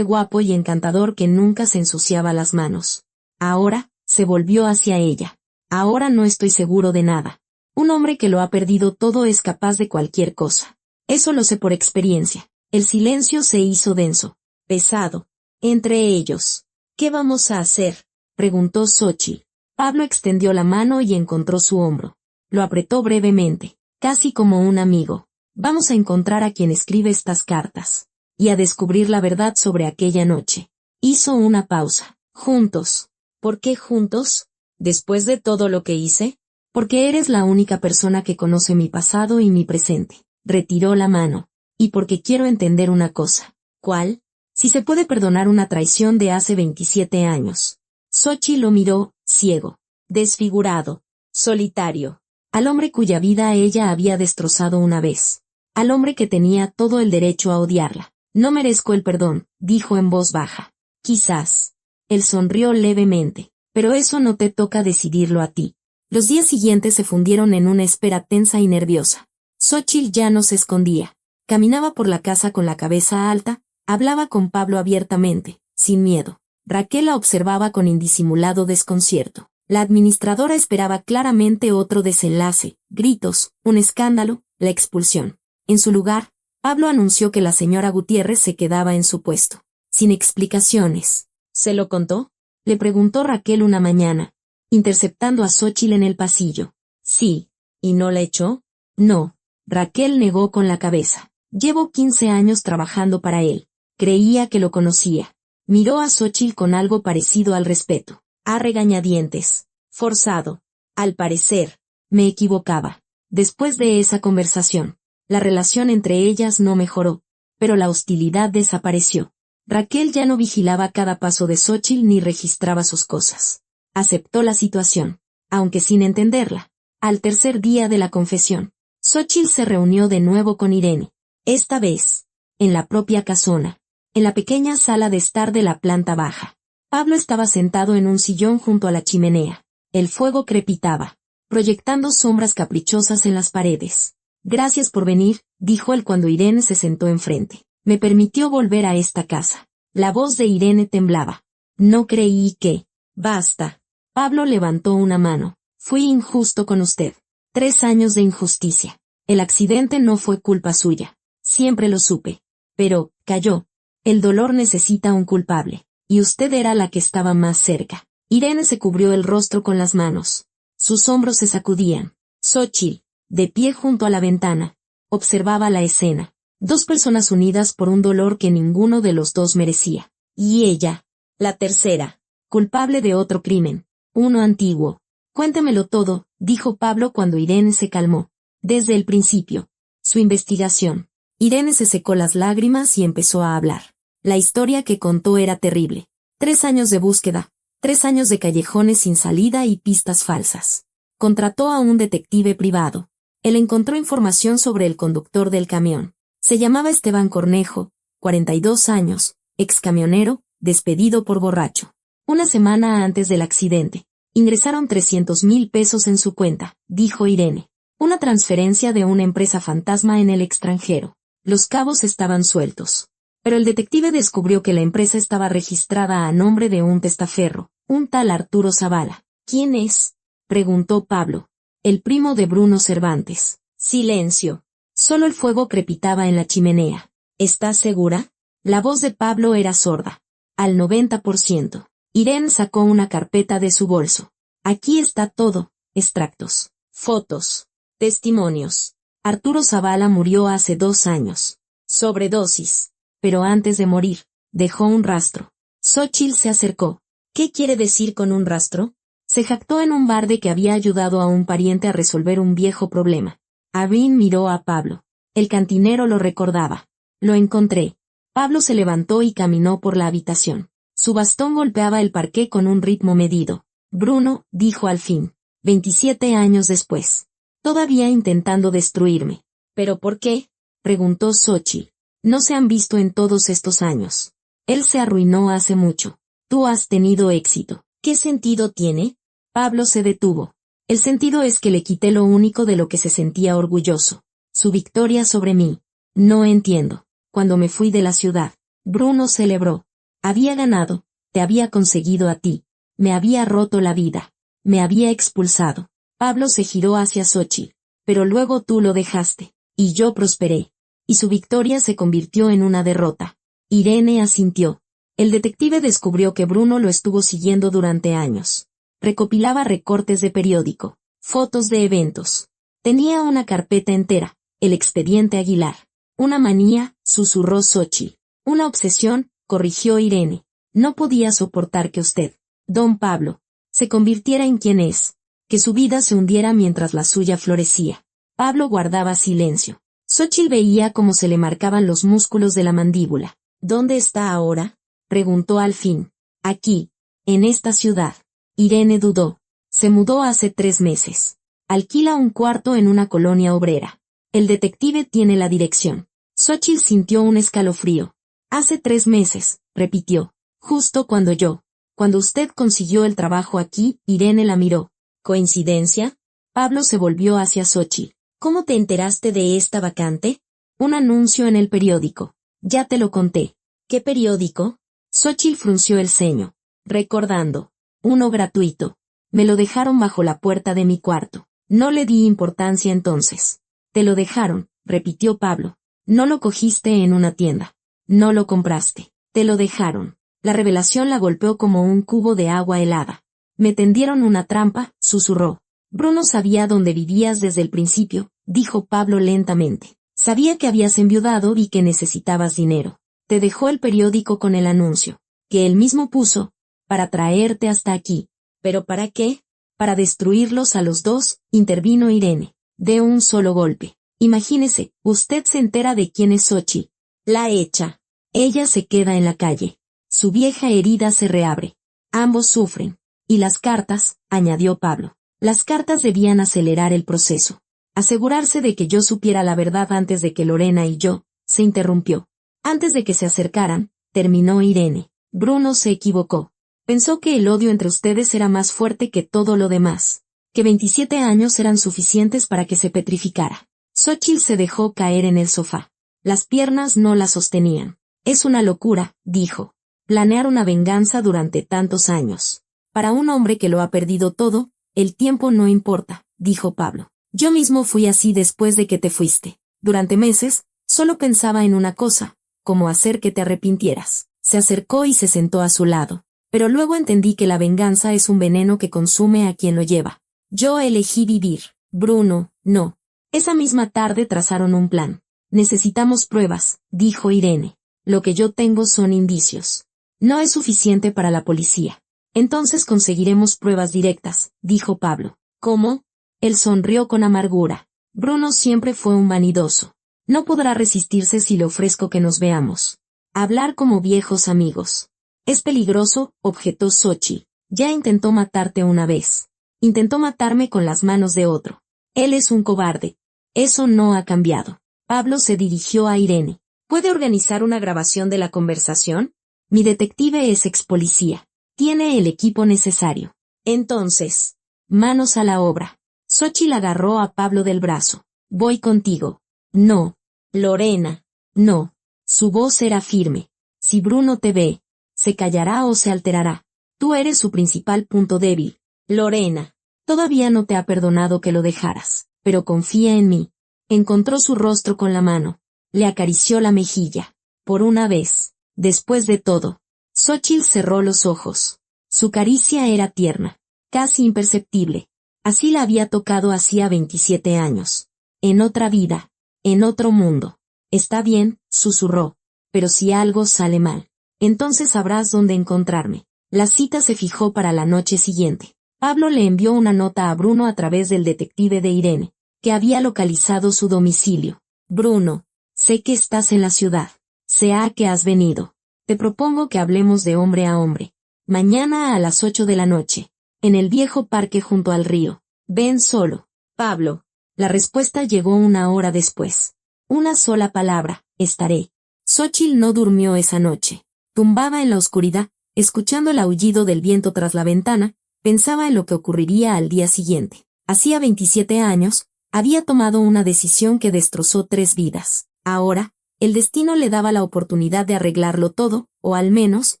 guapo y encantador que nunca se ensuciaba las manos. Ahora, se volvió hacia ella. Ahora no estoy seguro de nada. Un hombre que lo ha perdido todo es capaz de cualquier cosa. Eso lo sé por experiencia. El silencio se hizo denso, pesado, entre ellos. ¿Qué vamos a hacer?, preguntó Xóchitl. Pablo extendió la mano y encontró su hombro. Lo apretó brevemente, casi como un amigo. Vamos a encontrar a quien escribe estas cartas. Y a descubrir la verdad sobre aquella noche. Hizo una pausa. Juntos. ¿Por qué juntos? ¿Después de todo lo que hice? Porque eres la única persona que conoce mi pasado y mi presente. Retiró la mano. Y porque quiero entender una cosa. ¿Cuál? Si se puede perdonar una traición de hace 27 años. Xóchitl lo miró, ciego, desfigurado, solitario. Al hombre cuya vida ella había destrozado una vez. Al hombre que tenía todo el derecho a odiarla. No merezco el perdón, dijo en voz baja. Quizás. Él sonrió levemente. Pero eso no te toca decidirlo a ti. Los días siguientes se fundieron en una espera tensa y nerviosa. Xóchitl ya no se escondía. Caminaba por la casa con la cabeza alta, hablaba con Pablo abiertamente, sin miedo. Raquel la observaba con indisimulado desconcierto. La administradora esperaba claramente otro desenlace, gritos, un escándalo, la expulsión. En su lugar, Pablo anunció que la señora Gutiérrez se quedaba en su puesto, sin explicaciones. ¿Se lo contó?, le preguntó Raquel una mañana, interceptando a Xóchitl en el pasillo. Sí. ¿Y no la echó? No. Raquel negó con la cabeza. Llevo 15 años trabajando para él. Creía que lo conocía. Miró a Xóchitl con algo parecido al respeto. A regañadientes. Forzado. Al parecer, me equivocaba. Después de esa conversación, la relación entre ellas no mejoró, pero la hostilidad desapareció. Raquel ya no vigilaba cada paso de Xóchitl ni registraba sus cosas. Aceptó la situación, aunque sin entenderla. Al tercer día de la confesión, Xóchitl se reunió de nuevo con Irene. Esta vez, en la propia casona, en la pequeña sala de estar de la planta baja. Pablo estaba sentado en un sillón junto a la chimenea. El fuego crepitaba, proyectando sombras caprichosas en las paredes. Gracias por venir, dijo él cuando Irene se sentó enfrente. Me permitió volver a esta casa. La voz de Irene temblaba. No creí que... Basta. Pablo levantó una mano. Fui injusto con usted. 3 años de injusticia. El accidente no fue culpa suya. Siempre lo supe. Pero, cayó. El dolor necesita un culpable. Y usted era la que estaba más cerca. Irene se cubrió el rostro con las manos. Sus hombros se sacudían. Xóchitl, de pie junto a la ventana, observaba la escena. 2 personas unidas por un dolor que ninguno de los dos merecía. Y ella, la tercera, culpable de otro crimen. Uno antiguo. Cuéntemelo todo, dijo Pablo cuando Irene se calmó. Desde el principio. Su investigación. Irene se secó las lágrimas y empezó a hablar. La historia que contó era terrible. 3 años de búsqueda, 3 años de callejones sin salida y pistas falsas. Contrató a un detective privado. Él encontró información sobre el conductor del camión. Se llamaba Esteban Cornejo, 42 años, ex camionero, despedido por borracho. Una semana antes del accidente, ingresaron 300,000 pesos en su cuenta, dijo Irene. Una transferencia de una empresa fantasma en el extranjero. Los cabos estaban sueltos. Pero el detective descubrió que la empresa estaba registrada a nombre de un testaferro, un tal Arturo Zavala. ¿Quién es?, preguntó Pablo. El primo de Bruno Cervantes. Silencio. Solo el fuego crepitaba en la chimenea. ¿Estás segura? La voz de Pablo era sorda. Al 90%. Irene sacó una carpeta de su bolso. Aquí está todo, extractos, fotos, testimonios. Arturo Zavala murió hace 2 años. Sobredosis. Pero antes de morir, dejó un rastro. Xóchitl se acercó. ¿Qué quiere decir con un rastro? Se jactó en un bar de que había ayudado a un pariente a resolver un viejo problema. Irene miró a Pablo. El cantinero lo recordaba. Lo encontré. Pablo se levantó y caminó por la habitación. Su bastón golpeaba el parqué con un ritmo medido. Bruno, dijo al fin. 27 años después. Todavía intentando destruirme. ¿Pero por qué?, preguntó Xóchitl. No se han visto en todos estos años. Él se arruinó hace mucho. Tú has tenido éxito. ¿Qué sentido tiene? Pablo se detuvo. El sentido es que le quité lo único de lo que se sentía orgulloso. Su victoria sobre mí. No entiendo. Cuando me fui de la ciudad, Bruno celebró. Había ganado, te había conseguido a ti. Me había roto la vida. Me había expulsado. Pablo se giró hacia Xóchitl. Pero luego tú lo dejaste. Y yo prosperé. Y su victoria se convirtió en una derrota. Irene asintió. El detective descubrió que Bruno lo estuvo siguiendo durante años. Recopilaba recortes de periódico, fotos de eventos. Tenía una carpeta entera, el expediente Aguilar. Una manía, susurró Xóchitl. Una obsesión, corrigió Irene. No podía soportar que usted, don Pablo, se convirtiera en quien es, que su vida se hundiera mientras la suya florecía. Pablo guardaba silencio. Xóchitl veía cómo se le marcaban los músculos de la mandíbula. ¿Dónde está ahora?, preguntó al fin. Aquí, en esta ciudad. Irene dudó. Se mudó hace 3 meses. Alquila un cuarto en una colonia obrera. El detective tiene la dirección. Xóchitl sintió un escalofrío. Hace 3 meses, repitió. Justo cuando usted consiguió el trabajo aquí, Irene la miró. ¿Coincidencia? Pablo se volvió hacia Xóchitl. ¿Cómo te enteraste de esta vacante? Un anuncio en el periódico. Ya te lo conté. ¿Qué periódico? Xóchitl frunció el ceño, recordando. Uno gratuito. Me lo dejaron bajo la puerta de mi cuarto. No le di importancia entonces. Te lo dejaron, repitió Pablo. No lo cogiste en una tienda. No lo compraste. Te lo dejaron. La revelación la golpeó como un cubo de agua helada. Me tendieron una trampa, susurró. Bruno sabía dónde vivías desde el principio, dijo Pablo lentamente. Sabía que habías enviudado y que necesitabas dinero. Te dejó el periódico con el anuncio, que él mismo puso, para traerte hasta aquí. ¿Pero para qué? Para destruirlos a los dos, intervino Irene, de un solo golpe. Imagínese, usted se entera de quién es Xochitl. La echa. Ella se queda en la calle. Su vieja herida se reabre. Ambos sufren. Y las cartas, añadió Pablo. Las cartas debían acelerar el proceso. Asegurarse de que yo supiera la verdad antes de que Lorena y yo, se interrumpió. Antes de que se acercaran, terminó Irene. Bruno se equivocó. Pensó que el odio entre ustedes era más fuerte que todo lo demás. Que 27 años eran suficientes para que se petrificara. Xochitl se dejó caer en el sofá. Las piernas no la sostenían. Es una locura, dijo. Planear una venganza durante tantos años. Para un hombre que lo ha perdido todo, el tiempo no importa, dijo Pablo. Yo mismo fui así después de que te fuiste. Durante meses, solo pensaba en una cosa, cómo hacer que te arrepintieras. Se acercó y se sentó a su lado. Pero luego entendí que la venganza es un veneno que consume a quien lo lleva. Yo elegí vivir. Bruno, no. Esa misma tarde trazaron un plan. Necesitamos pruebas, dijo Irene. Lo que yo tengo son indicios. No es suficiente para la policía. Entonces conseguiremos pruebas directas, dijo Pablo. ¿Cómo? Él sonrió con amargura. Bruno siempre fue un vanidoso. No podrá resistirse si le ofrezco que nos veamos. Hablar como viejos amigos. Es peligroso, objetó Xochitl. Ya intentó matarte una vez. Intentó matarme con las manos de otro. Él es un cobarde. Eso no ha cambiado. Pablo se dirigió a Irene. ¿Puede organizar una grabación de la conversación? Mi detective es ex policía. Tiene el equipo necesario. Entonces, manos a la obra. Xochitl agarró a Pablo del brazo. Voy contigo. No. Lorena. No. Su voz era firme. Si Bruno te ve, se callará o se alterará. Tú eres su principal punto débil. Lorena. Todavía no te ha perdonado que lo dejaras, pero confía en mí. Encontró su rostro con la mano. Le acarició la mejilla. Por una vez. Después de todo. Xochitl cerró los ojos. Su caricia era tierna. Casi imperceptible. Así la había tocado hacía 27 años. En otra vida. En otro mundo. Está bien, susurró. Pero si algo sale mal, entonces sabrás dónde encontrarme. La cita se fijó para la noche siguiente. Pablo le envió una nota a Bruno a través del detective de Irene, que había localizado su domicilio. Bruno, sé que estás en la ciudad. Sé a qué has venido. Te propongo que hablemos de hombre a hombre. Mañana a las 8 de la noche. En el viejo parque junto al río. Ven solo. Pablo. La respuesta llegó una hora después. Una sola palabra, estaré. Xochitl no durmió esa noche. Tumbada en la oscuridad, escuchando el aullido del viento tras la ventana, pensaba en lo que ocurriría al día siguiente. Hacía 27 años, había tomado una decisión que destrozó 3 vidas. Ahora, el destino le daba la oportunidad de arreglarlo todo, o al menos,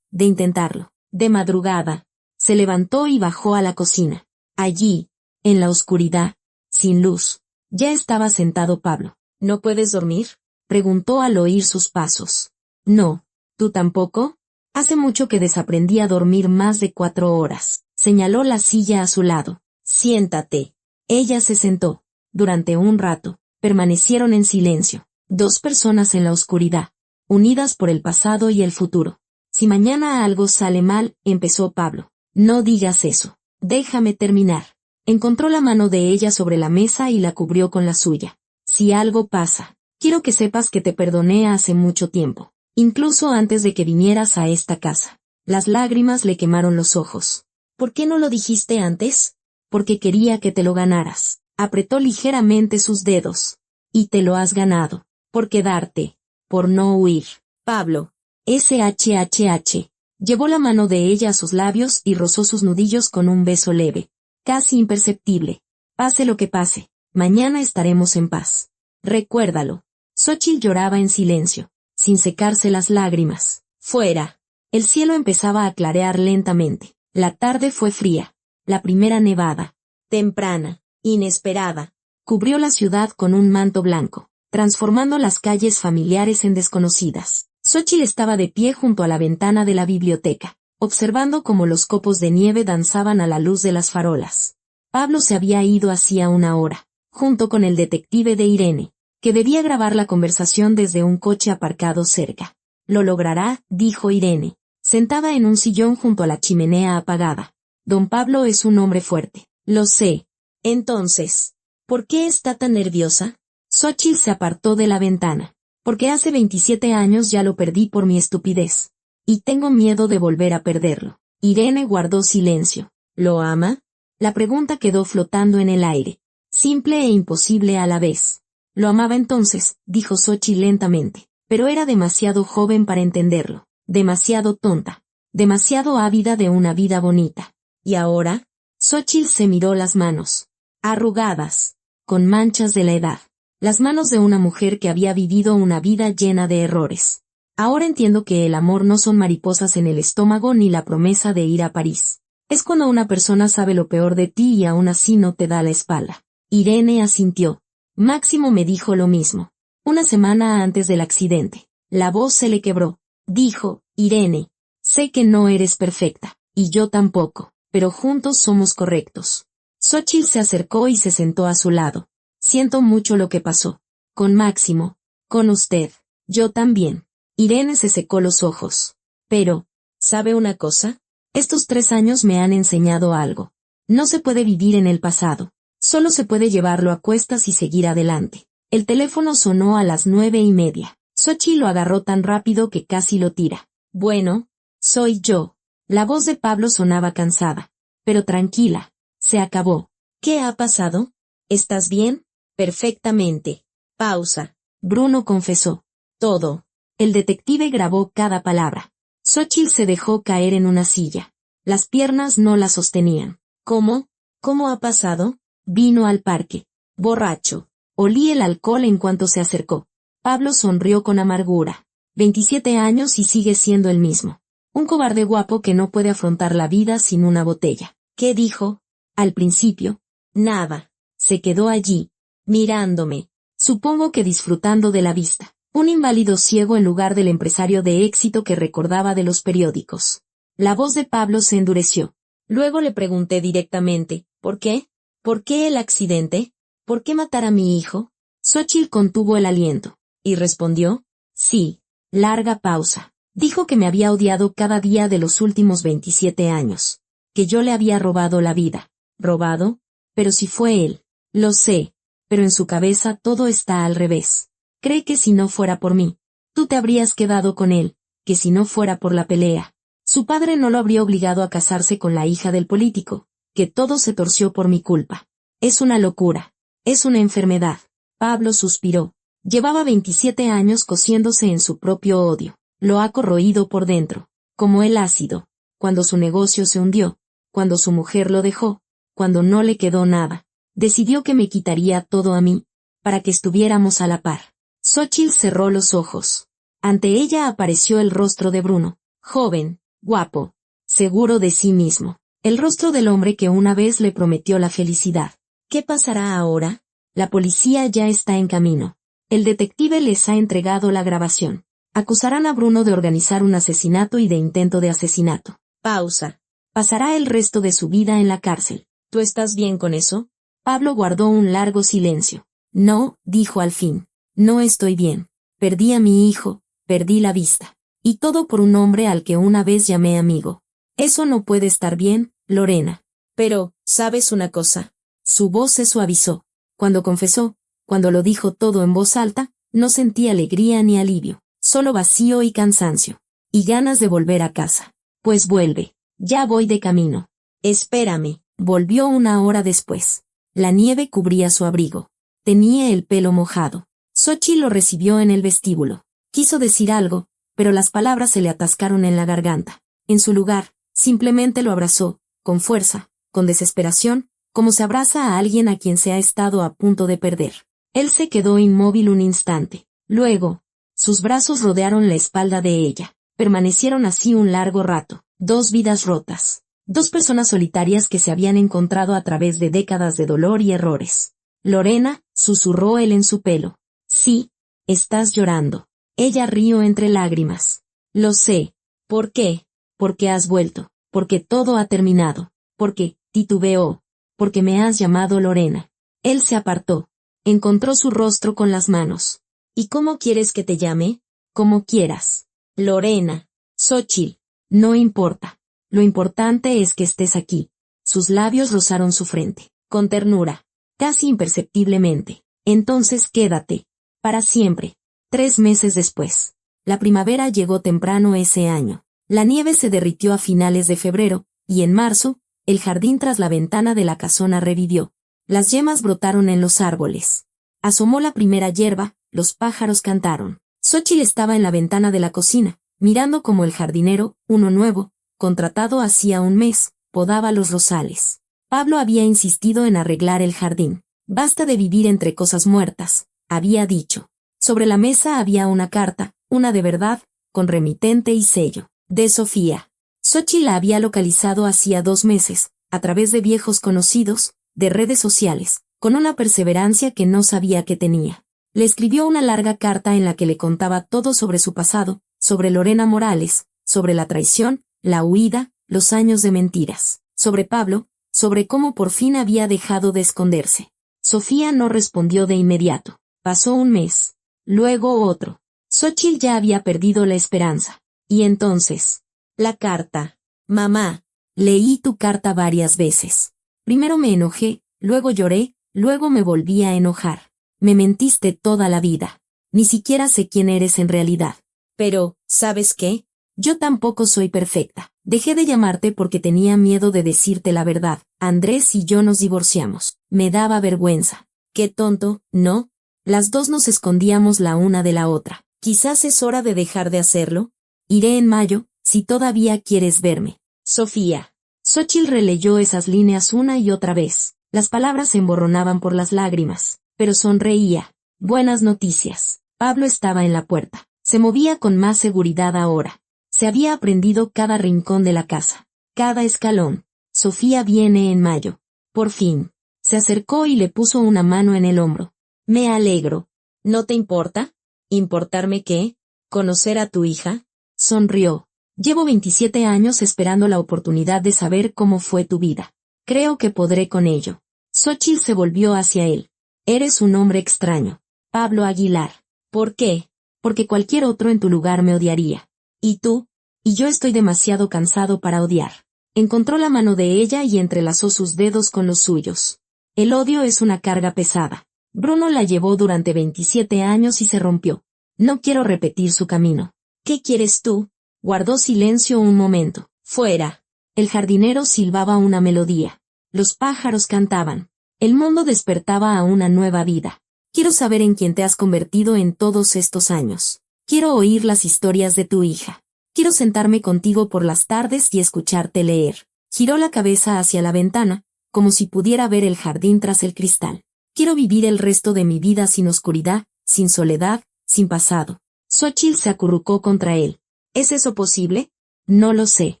de intentarlo. De madrugada, se levantó y bajó a la cocina. Allí, en la oscuridad, sin luz, ya estaba sentado Pablo. ¿No puedes dormir?, preguntó al oír sus pasos. No. ¿Tú tampoco? Hace mucho que desaprendí a dormir más de 4 horas. Señaló la silla a su lado. Siéntate. Ella se sentó. Durante un rato, permanecieron en silencio. 2 personas en la oscuridad, unidas por el pasado y el futuro. Si mañana algo sale mal, empezó Pablo. No digas eso. Déjame terminar. Encontró la mano de ella sobre la mesa y la cubrió con la suya. Si algo pasa, quiero que sepas que te perdoné hace mucho tiempo, incluso antes de que vinieras a esta casa. Las lágrimas le quemaron los ojos. ¿Por qué no lo dijiste antes? Porque quería que te lo ganaras. Apretó ligeramente sus dedos. Y te lo has ganado. Por quedarte. Por no huir. Pablo. SHHH. Llevó la mano de ella a sus labios y rozó sus nudillos con un beso leve. Casi imperceptible. Pase lo que pase, mañana estaremos en paz. Recuérdalo. Xochitl lloraba en silencio, sin secarse las lágrimas. Fuera. El cielo empezaba a clarear lentamente. La tarde fue fría. La primera nevada, temprana, inesperada, cubrió la ciudad con un manto blanco, transformando las calles familiares en desconocidas. Xóchitl estaba de pie junto a la ventana de la biblioteca, observando cómo los copos de nieve danzaban a la luz de las farolas. Pablo se había ido hacía una hora, junto con el detective de Irene, que debía grabar la conversación desde un coche aparcado cerca. Lo logrará, dijo Irene, sentada en un sillón junto a la chimenea apagada. Don Pablo es un hombre fuerte. Lo sé. Entonces, ¿por qué está tan nerviosa? Xóchitl se apartó de la ventana. Porque hace 27 años ya lo perdí por mi estupidez. Y tengo miedo de volver a perderlo. Irene guardó silencio. ¿Lo ama? La pregunta quedó flotando en el aire. Simple e imposible a la vez. Lo amaba entonces, dijo Xóchitl lentamente. Pero era demasiado joven para entenderlo. Demasiado tonta. Demasiado ávida de una vida bonita. ¿Y ahora? Xóchitl se miró las manos. Arrugadas. Con manchas de la edad. Las manos de una mujer que había vivido una vida llena de errores. Ahora entiendo que el amor no son mariposas en el estómago ni la promesa de ir a París. Es cuando una persona sabe lo peor de ti y aún así no te da la espalda. Irene asintió. Máximo me dijo lo mismo. Una semana antes del accidente. La voz se le quebró. Dijo, Irene, sé que no eres perfecta, y yo tampoco, pero juntos somos correctos. Xóchitl se acercó y se sentó a su lado. Siento mucho lo que pasó. Con Máximo. Con usted. Yo también. Irene se secó los ojos. Pero, ¿sabe una cosa? Estos 3 años me han enseñado algo. No se puede vivir en el pasado. Solo se puede llevarlo a cuestas y seguir adelante. El teléfono sonó a las 9:30. Xóchitl lo agarró tan rápido que casi lo tira. Bueno, soy yo. La voz de Pablo sonaba cansada. Pero tranquila. Se acabó. ¿Qué ha pasado? ¿Estás bien? Perfectamente. Pausa. Bruno confesó. Todo. El detective grabó cada palabra. Xóchitl se dejó caer en una silla. Las piernas no la sostenían. ¿Cómo? ¿Cómo ha pasado? Vino al parque. Borracho. Olí el alcohol en cuanto se acercó. Pablo sonrió con amargura. 27 años y sigue siendo el mismo. Un cobarde guapo que no puede afrontar la vida sin una botella. ¿Qué dijo? Al principio. Nada. Se quedó allí, mirándome. Supongo que disfrutando de la vista. Un inválido ciego en lugar del empresario de éxito que recordaba de los periódicos. La voz de Pablo se endureció. Luego le pregunté directamente, ¿por qué? ¿Por qué el accidente? ¿Por qué matar a mi hijo? Xóchitl contuvo el aliento. Y respondió, sí. Larga pausa. Dijo que me había odiado cada día de los últimos 27 años. Que yo le había robado la vida. ¿Robado? Pero si fue él. Lo sé. Pero en su cabeza todo está al revés. Cree que si no fuera por mí, tú te habrías quedado con él, que si no fuera por la pelea, su padre no lo habría obligado a casarse con la hija del político, que todo se torció por mi culpa. Es una locura. Es una enfermedad. Pablo suspiró. Llevaba 27 años cociéndose en su propio odio. Lo ha corroído por dentro, como el ácido. Cuando su negocio se hundió, cuando su mujer lo dejó, cuando no le quedó nada, decidió que me quitaría todo a mí, para que estuviéramos a la par. Xóchitl cerró los ojos. Ante ella apareció el rostro de Bruno, joven, guapo, seguro de sí mismo. El rostro del hombre que una vez le prometió la felicidad. ¿Qué pasará ahora? La policía ya está en camino. El detective les ha entregado la grabación. Acusarán a Bruno de organizar un asesinato y de intento de asesinato. Pausa. Pasará el resto de su vida en la cárcel. ¿Tú estás bien con eso? Pablo guardó un largo silencio. No, dijo al fin. No estoy bien. Perdí a mi hijo, perdí la vista. Y todo por un hombre al que una vez llamé amigo. Eso no puede estar bien, Lorena. Pero, ¿sabes una cosa? Su voz se suavizó. Cuando confesó, cuando lo dijo todo en voz alta, no sentí alegría ni alivio, solo vacío y cansancio. Y ganas de volver a casa. Pues vuelve. Ya voy de camino. Espérame. Volvió una hora después. La nieve cubría su abrigo. Tenía el pelo mojado. Xóchitl lo recibió en el vestíbulo. Quiso decir algo, pero las palabras se le atascaron en la garganta. En su lugar, simplemente lo abrazó, con fuerza, con desesperación, como se abraza a alguien a quien se ha estado a punto de perder. Él se quedó inmóvil un instante. Luego, sus brazos rodearon la espalda de ella. Permanecieron así un largo rato. 2 vidas rotas. Dos personas solitarias que se habían encontrado a través de décadas de dolor y errores. Lorena, susurró él en su pelo. Sí, estás llorando. Ella rió entre lágrimas. Lo sé. ¿Por qué? Porque has vuelto. Porque todo ha terminado. Porque, titubeó. Porque me has llamado Lorena. Él se apartó. Encontró su rostro con las manos. ¿Y cómo quieres que te llame? Como quieras. Lorena. Xóchitl. No importa. Lo importante es que estés aquí. Sus labios rozaron su frente. Con ternura. Casi imperceptiblemente. Entonces quédate. Para siempre. 3 meses después. La primavera llegó temprano ese año. La nieve se derritió a finales de febrero, y en marzo, el jardín tras la ventana de la casona revivió. Las yemas brotaron en los árboles. Asomó la primera hierba, los pájaros cantaron. Xóchitl estaba en la ventana de la cocina, mirando como el jardinero, uno nuevo, contratado hacía un mes, podaba los rosales. Pablo había insistido en arreglar el jardín. Basta de vivir entre cosas muertas, había dicho. Sobre la mesa había una carta, una de verdad, con remitente y sello, de Sofía. Xóchitl la había localizado hacía 2 meses, a través de viejos conocidos, de redes sociales, con una perseverancia que no sabía que tenía. Le escribió una larga carta en la que le contaba todo sobre su pasado, sobre Lorena Morales, sobre la traición, la huida, los años de mentiras, sobre Pablo, sobre cómo por fin había dejado de esconderse. Sofía no respondió de inmediato. Pasó un mes. Luego otro. Xóchitl ya había perdido la esperanza. Y entonces, la carta. Mamá, leí tu carta varias veces. Primero me enojé, luego lloré, luego me volví a enojar. Me mentiste toda la vida. Ni siquiera sé quién eres en realidad. Pero, ¿sabes qué? Yo tampoco soy perfecta. Dejé de llamarte porque tenía miedo de decirte la verdad. Andrés y yo nos divorciamos. Me daba vergüenza. Qué tonto, ¿no? Las dos nos escondíamos la una de la otra. Quizás es hora de dejar de hacerlo. Iré en mayo, si todavía quieres verme. Sofía. Xóchitl releyó esas líneas una y otra vez. Las palabras se emborronaban por las lágrimas, pero sonreía. Buenas noticias. Pablo estaba en la puerta. Se movía con más seguridad ahora. Se había aprendido cada rincón de la casa, cada escalón. Sofía viene en mayo. Por fin. Se acercó y le puso una mano en el hombro. Me alegro. ¿No te importa? ¿Importarme qué? ¿Conocer a tu hija? Sonrió. Llevo 27 años esperando la oportunidad de saber cómo fue tu vida. Creo que podré con ello. Xóchitl se volvió hacia él. Eres un hombre extraño. Pablo Aguilar. ¿Por qué? Porque cualquier otro en tu lugar me odiaría. ¿Y tú? Y yo estoy demasiado cansado para odiar. Encontró la mano de ella y entrelazó sus dedos con los suyos. El odio es una carga pesada. Bruno la llevó durante 27 años y se rompió. No quiero repetir su camino. ¿Qué quieres tú? Guardó silencio un momento. Fuera. El jardinero silbaba una melodía. Los pájaros cantaban. El mundo despertaba a una nueva vida. Quiero saber en quién te has convertido en todos estos años. Quiero oír las historias de tu hija. Quiero sentarme contigo por las tardes y escucharte leer. Giró la cabeza hacia la ventana, como si pudiera ver el jardín tras el cristal. Quiero vivir el resto de mi vida sin oscuridad, sin soledad, sin pasado. Xóchitl se acurrucó contra él. ¿Es eso posible? No lo sé.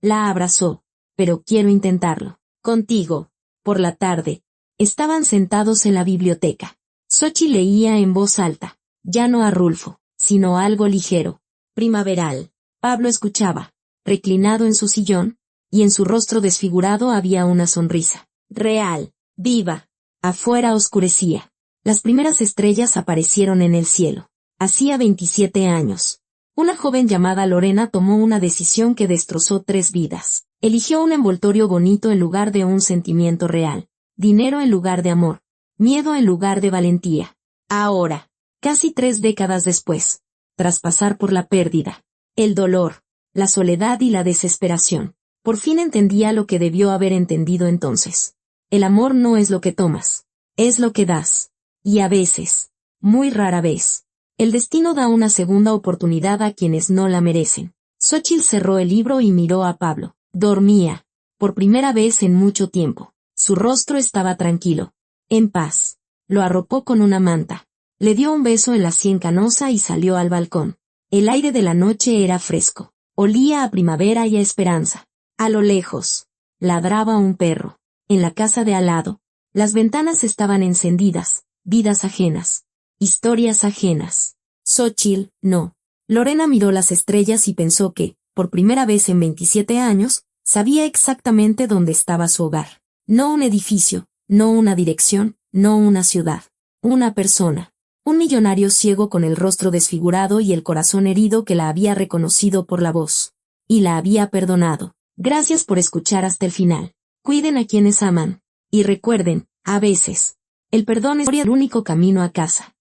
La abrazó. Pero quiero intentarlo. Contigo. Por la tarde. Estaban sentados en la biblioteca. Xóchitl leía en voz alta. Ya no a Rulfo, sino algo ligero. Primaveral. Pablo escuchaba. Reclinado en su sillón, y en su rostro desfigurado había una sonrisa. Real. Viva. Afuera oscurecía. Las primeras estrellas aparecieron en el cielo. Hacía 27 años. Una joven llamada Lorena tomó una decisión que destrozó 3 vidas. Eligió un envoltorio bonito en lugar de un sentimiento real. Dinero en lugar de amor. Miedo en lugar de valentía. Ahora, casi 3 décadas después, tras pasar por la pérdida, el dolor, la soledad y la desesperación, por fin entendía lo que debió haber entendido entonces. El amor no es lo que tomas, es lo que das. Y a veces, muy rara vez, el destino da una segunda oportunidad a quienes no la merecen. Xóchitl cerró el libro y miró a Pablo. Dormía, por primera vez en mucho tiempo. Su rostro estaba tranquilo, en paz. Lo arropó con una manta. Le dio un beso en la sien canosa y salió al balcón. El aire de la noche era fresco. Olía a primavera y a esperanza. A lo lejos, ladraba un perro. En la casa de al lado, las ventanas estaban encendidas, vidas ajenas, historias ajenas. Xóchitl, no. Lorena miró las estrellas y pensó que, por primera vez en 27 años, sabía exactamente dónde estaba su hogar. No un edificio, no una dirección, no una ciudad. Una persona. Un millonario ciego con el rostro desfigurado y el corazón herido que la había reconocido por la voz. Y la había perdonado. Gracias por escuchar hasta el final. Cuiden a quienes aman. Y recuerden, a veces, el perdón es el único camino a casa.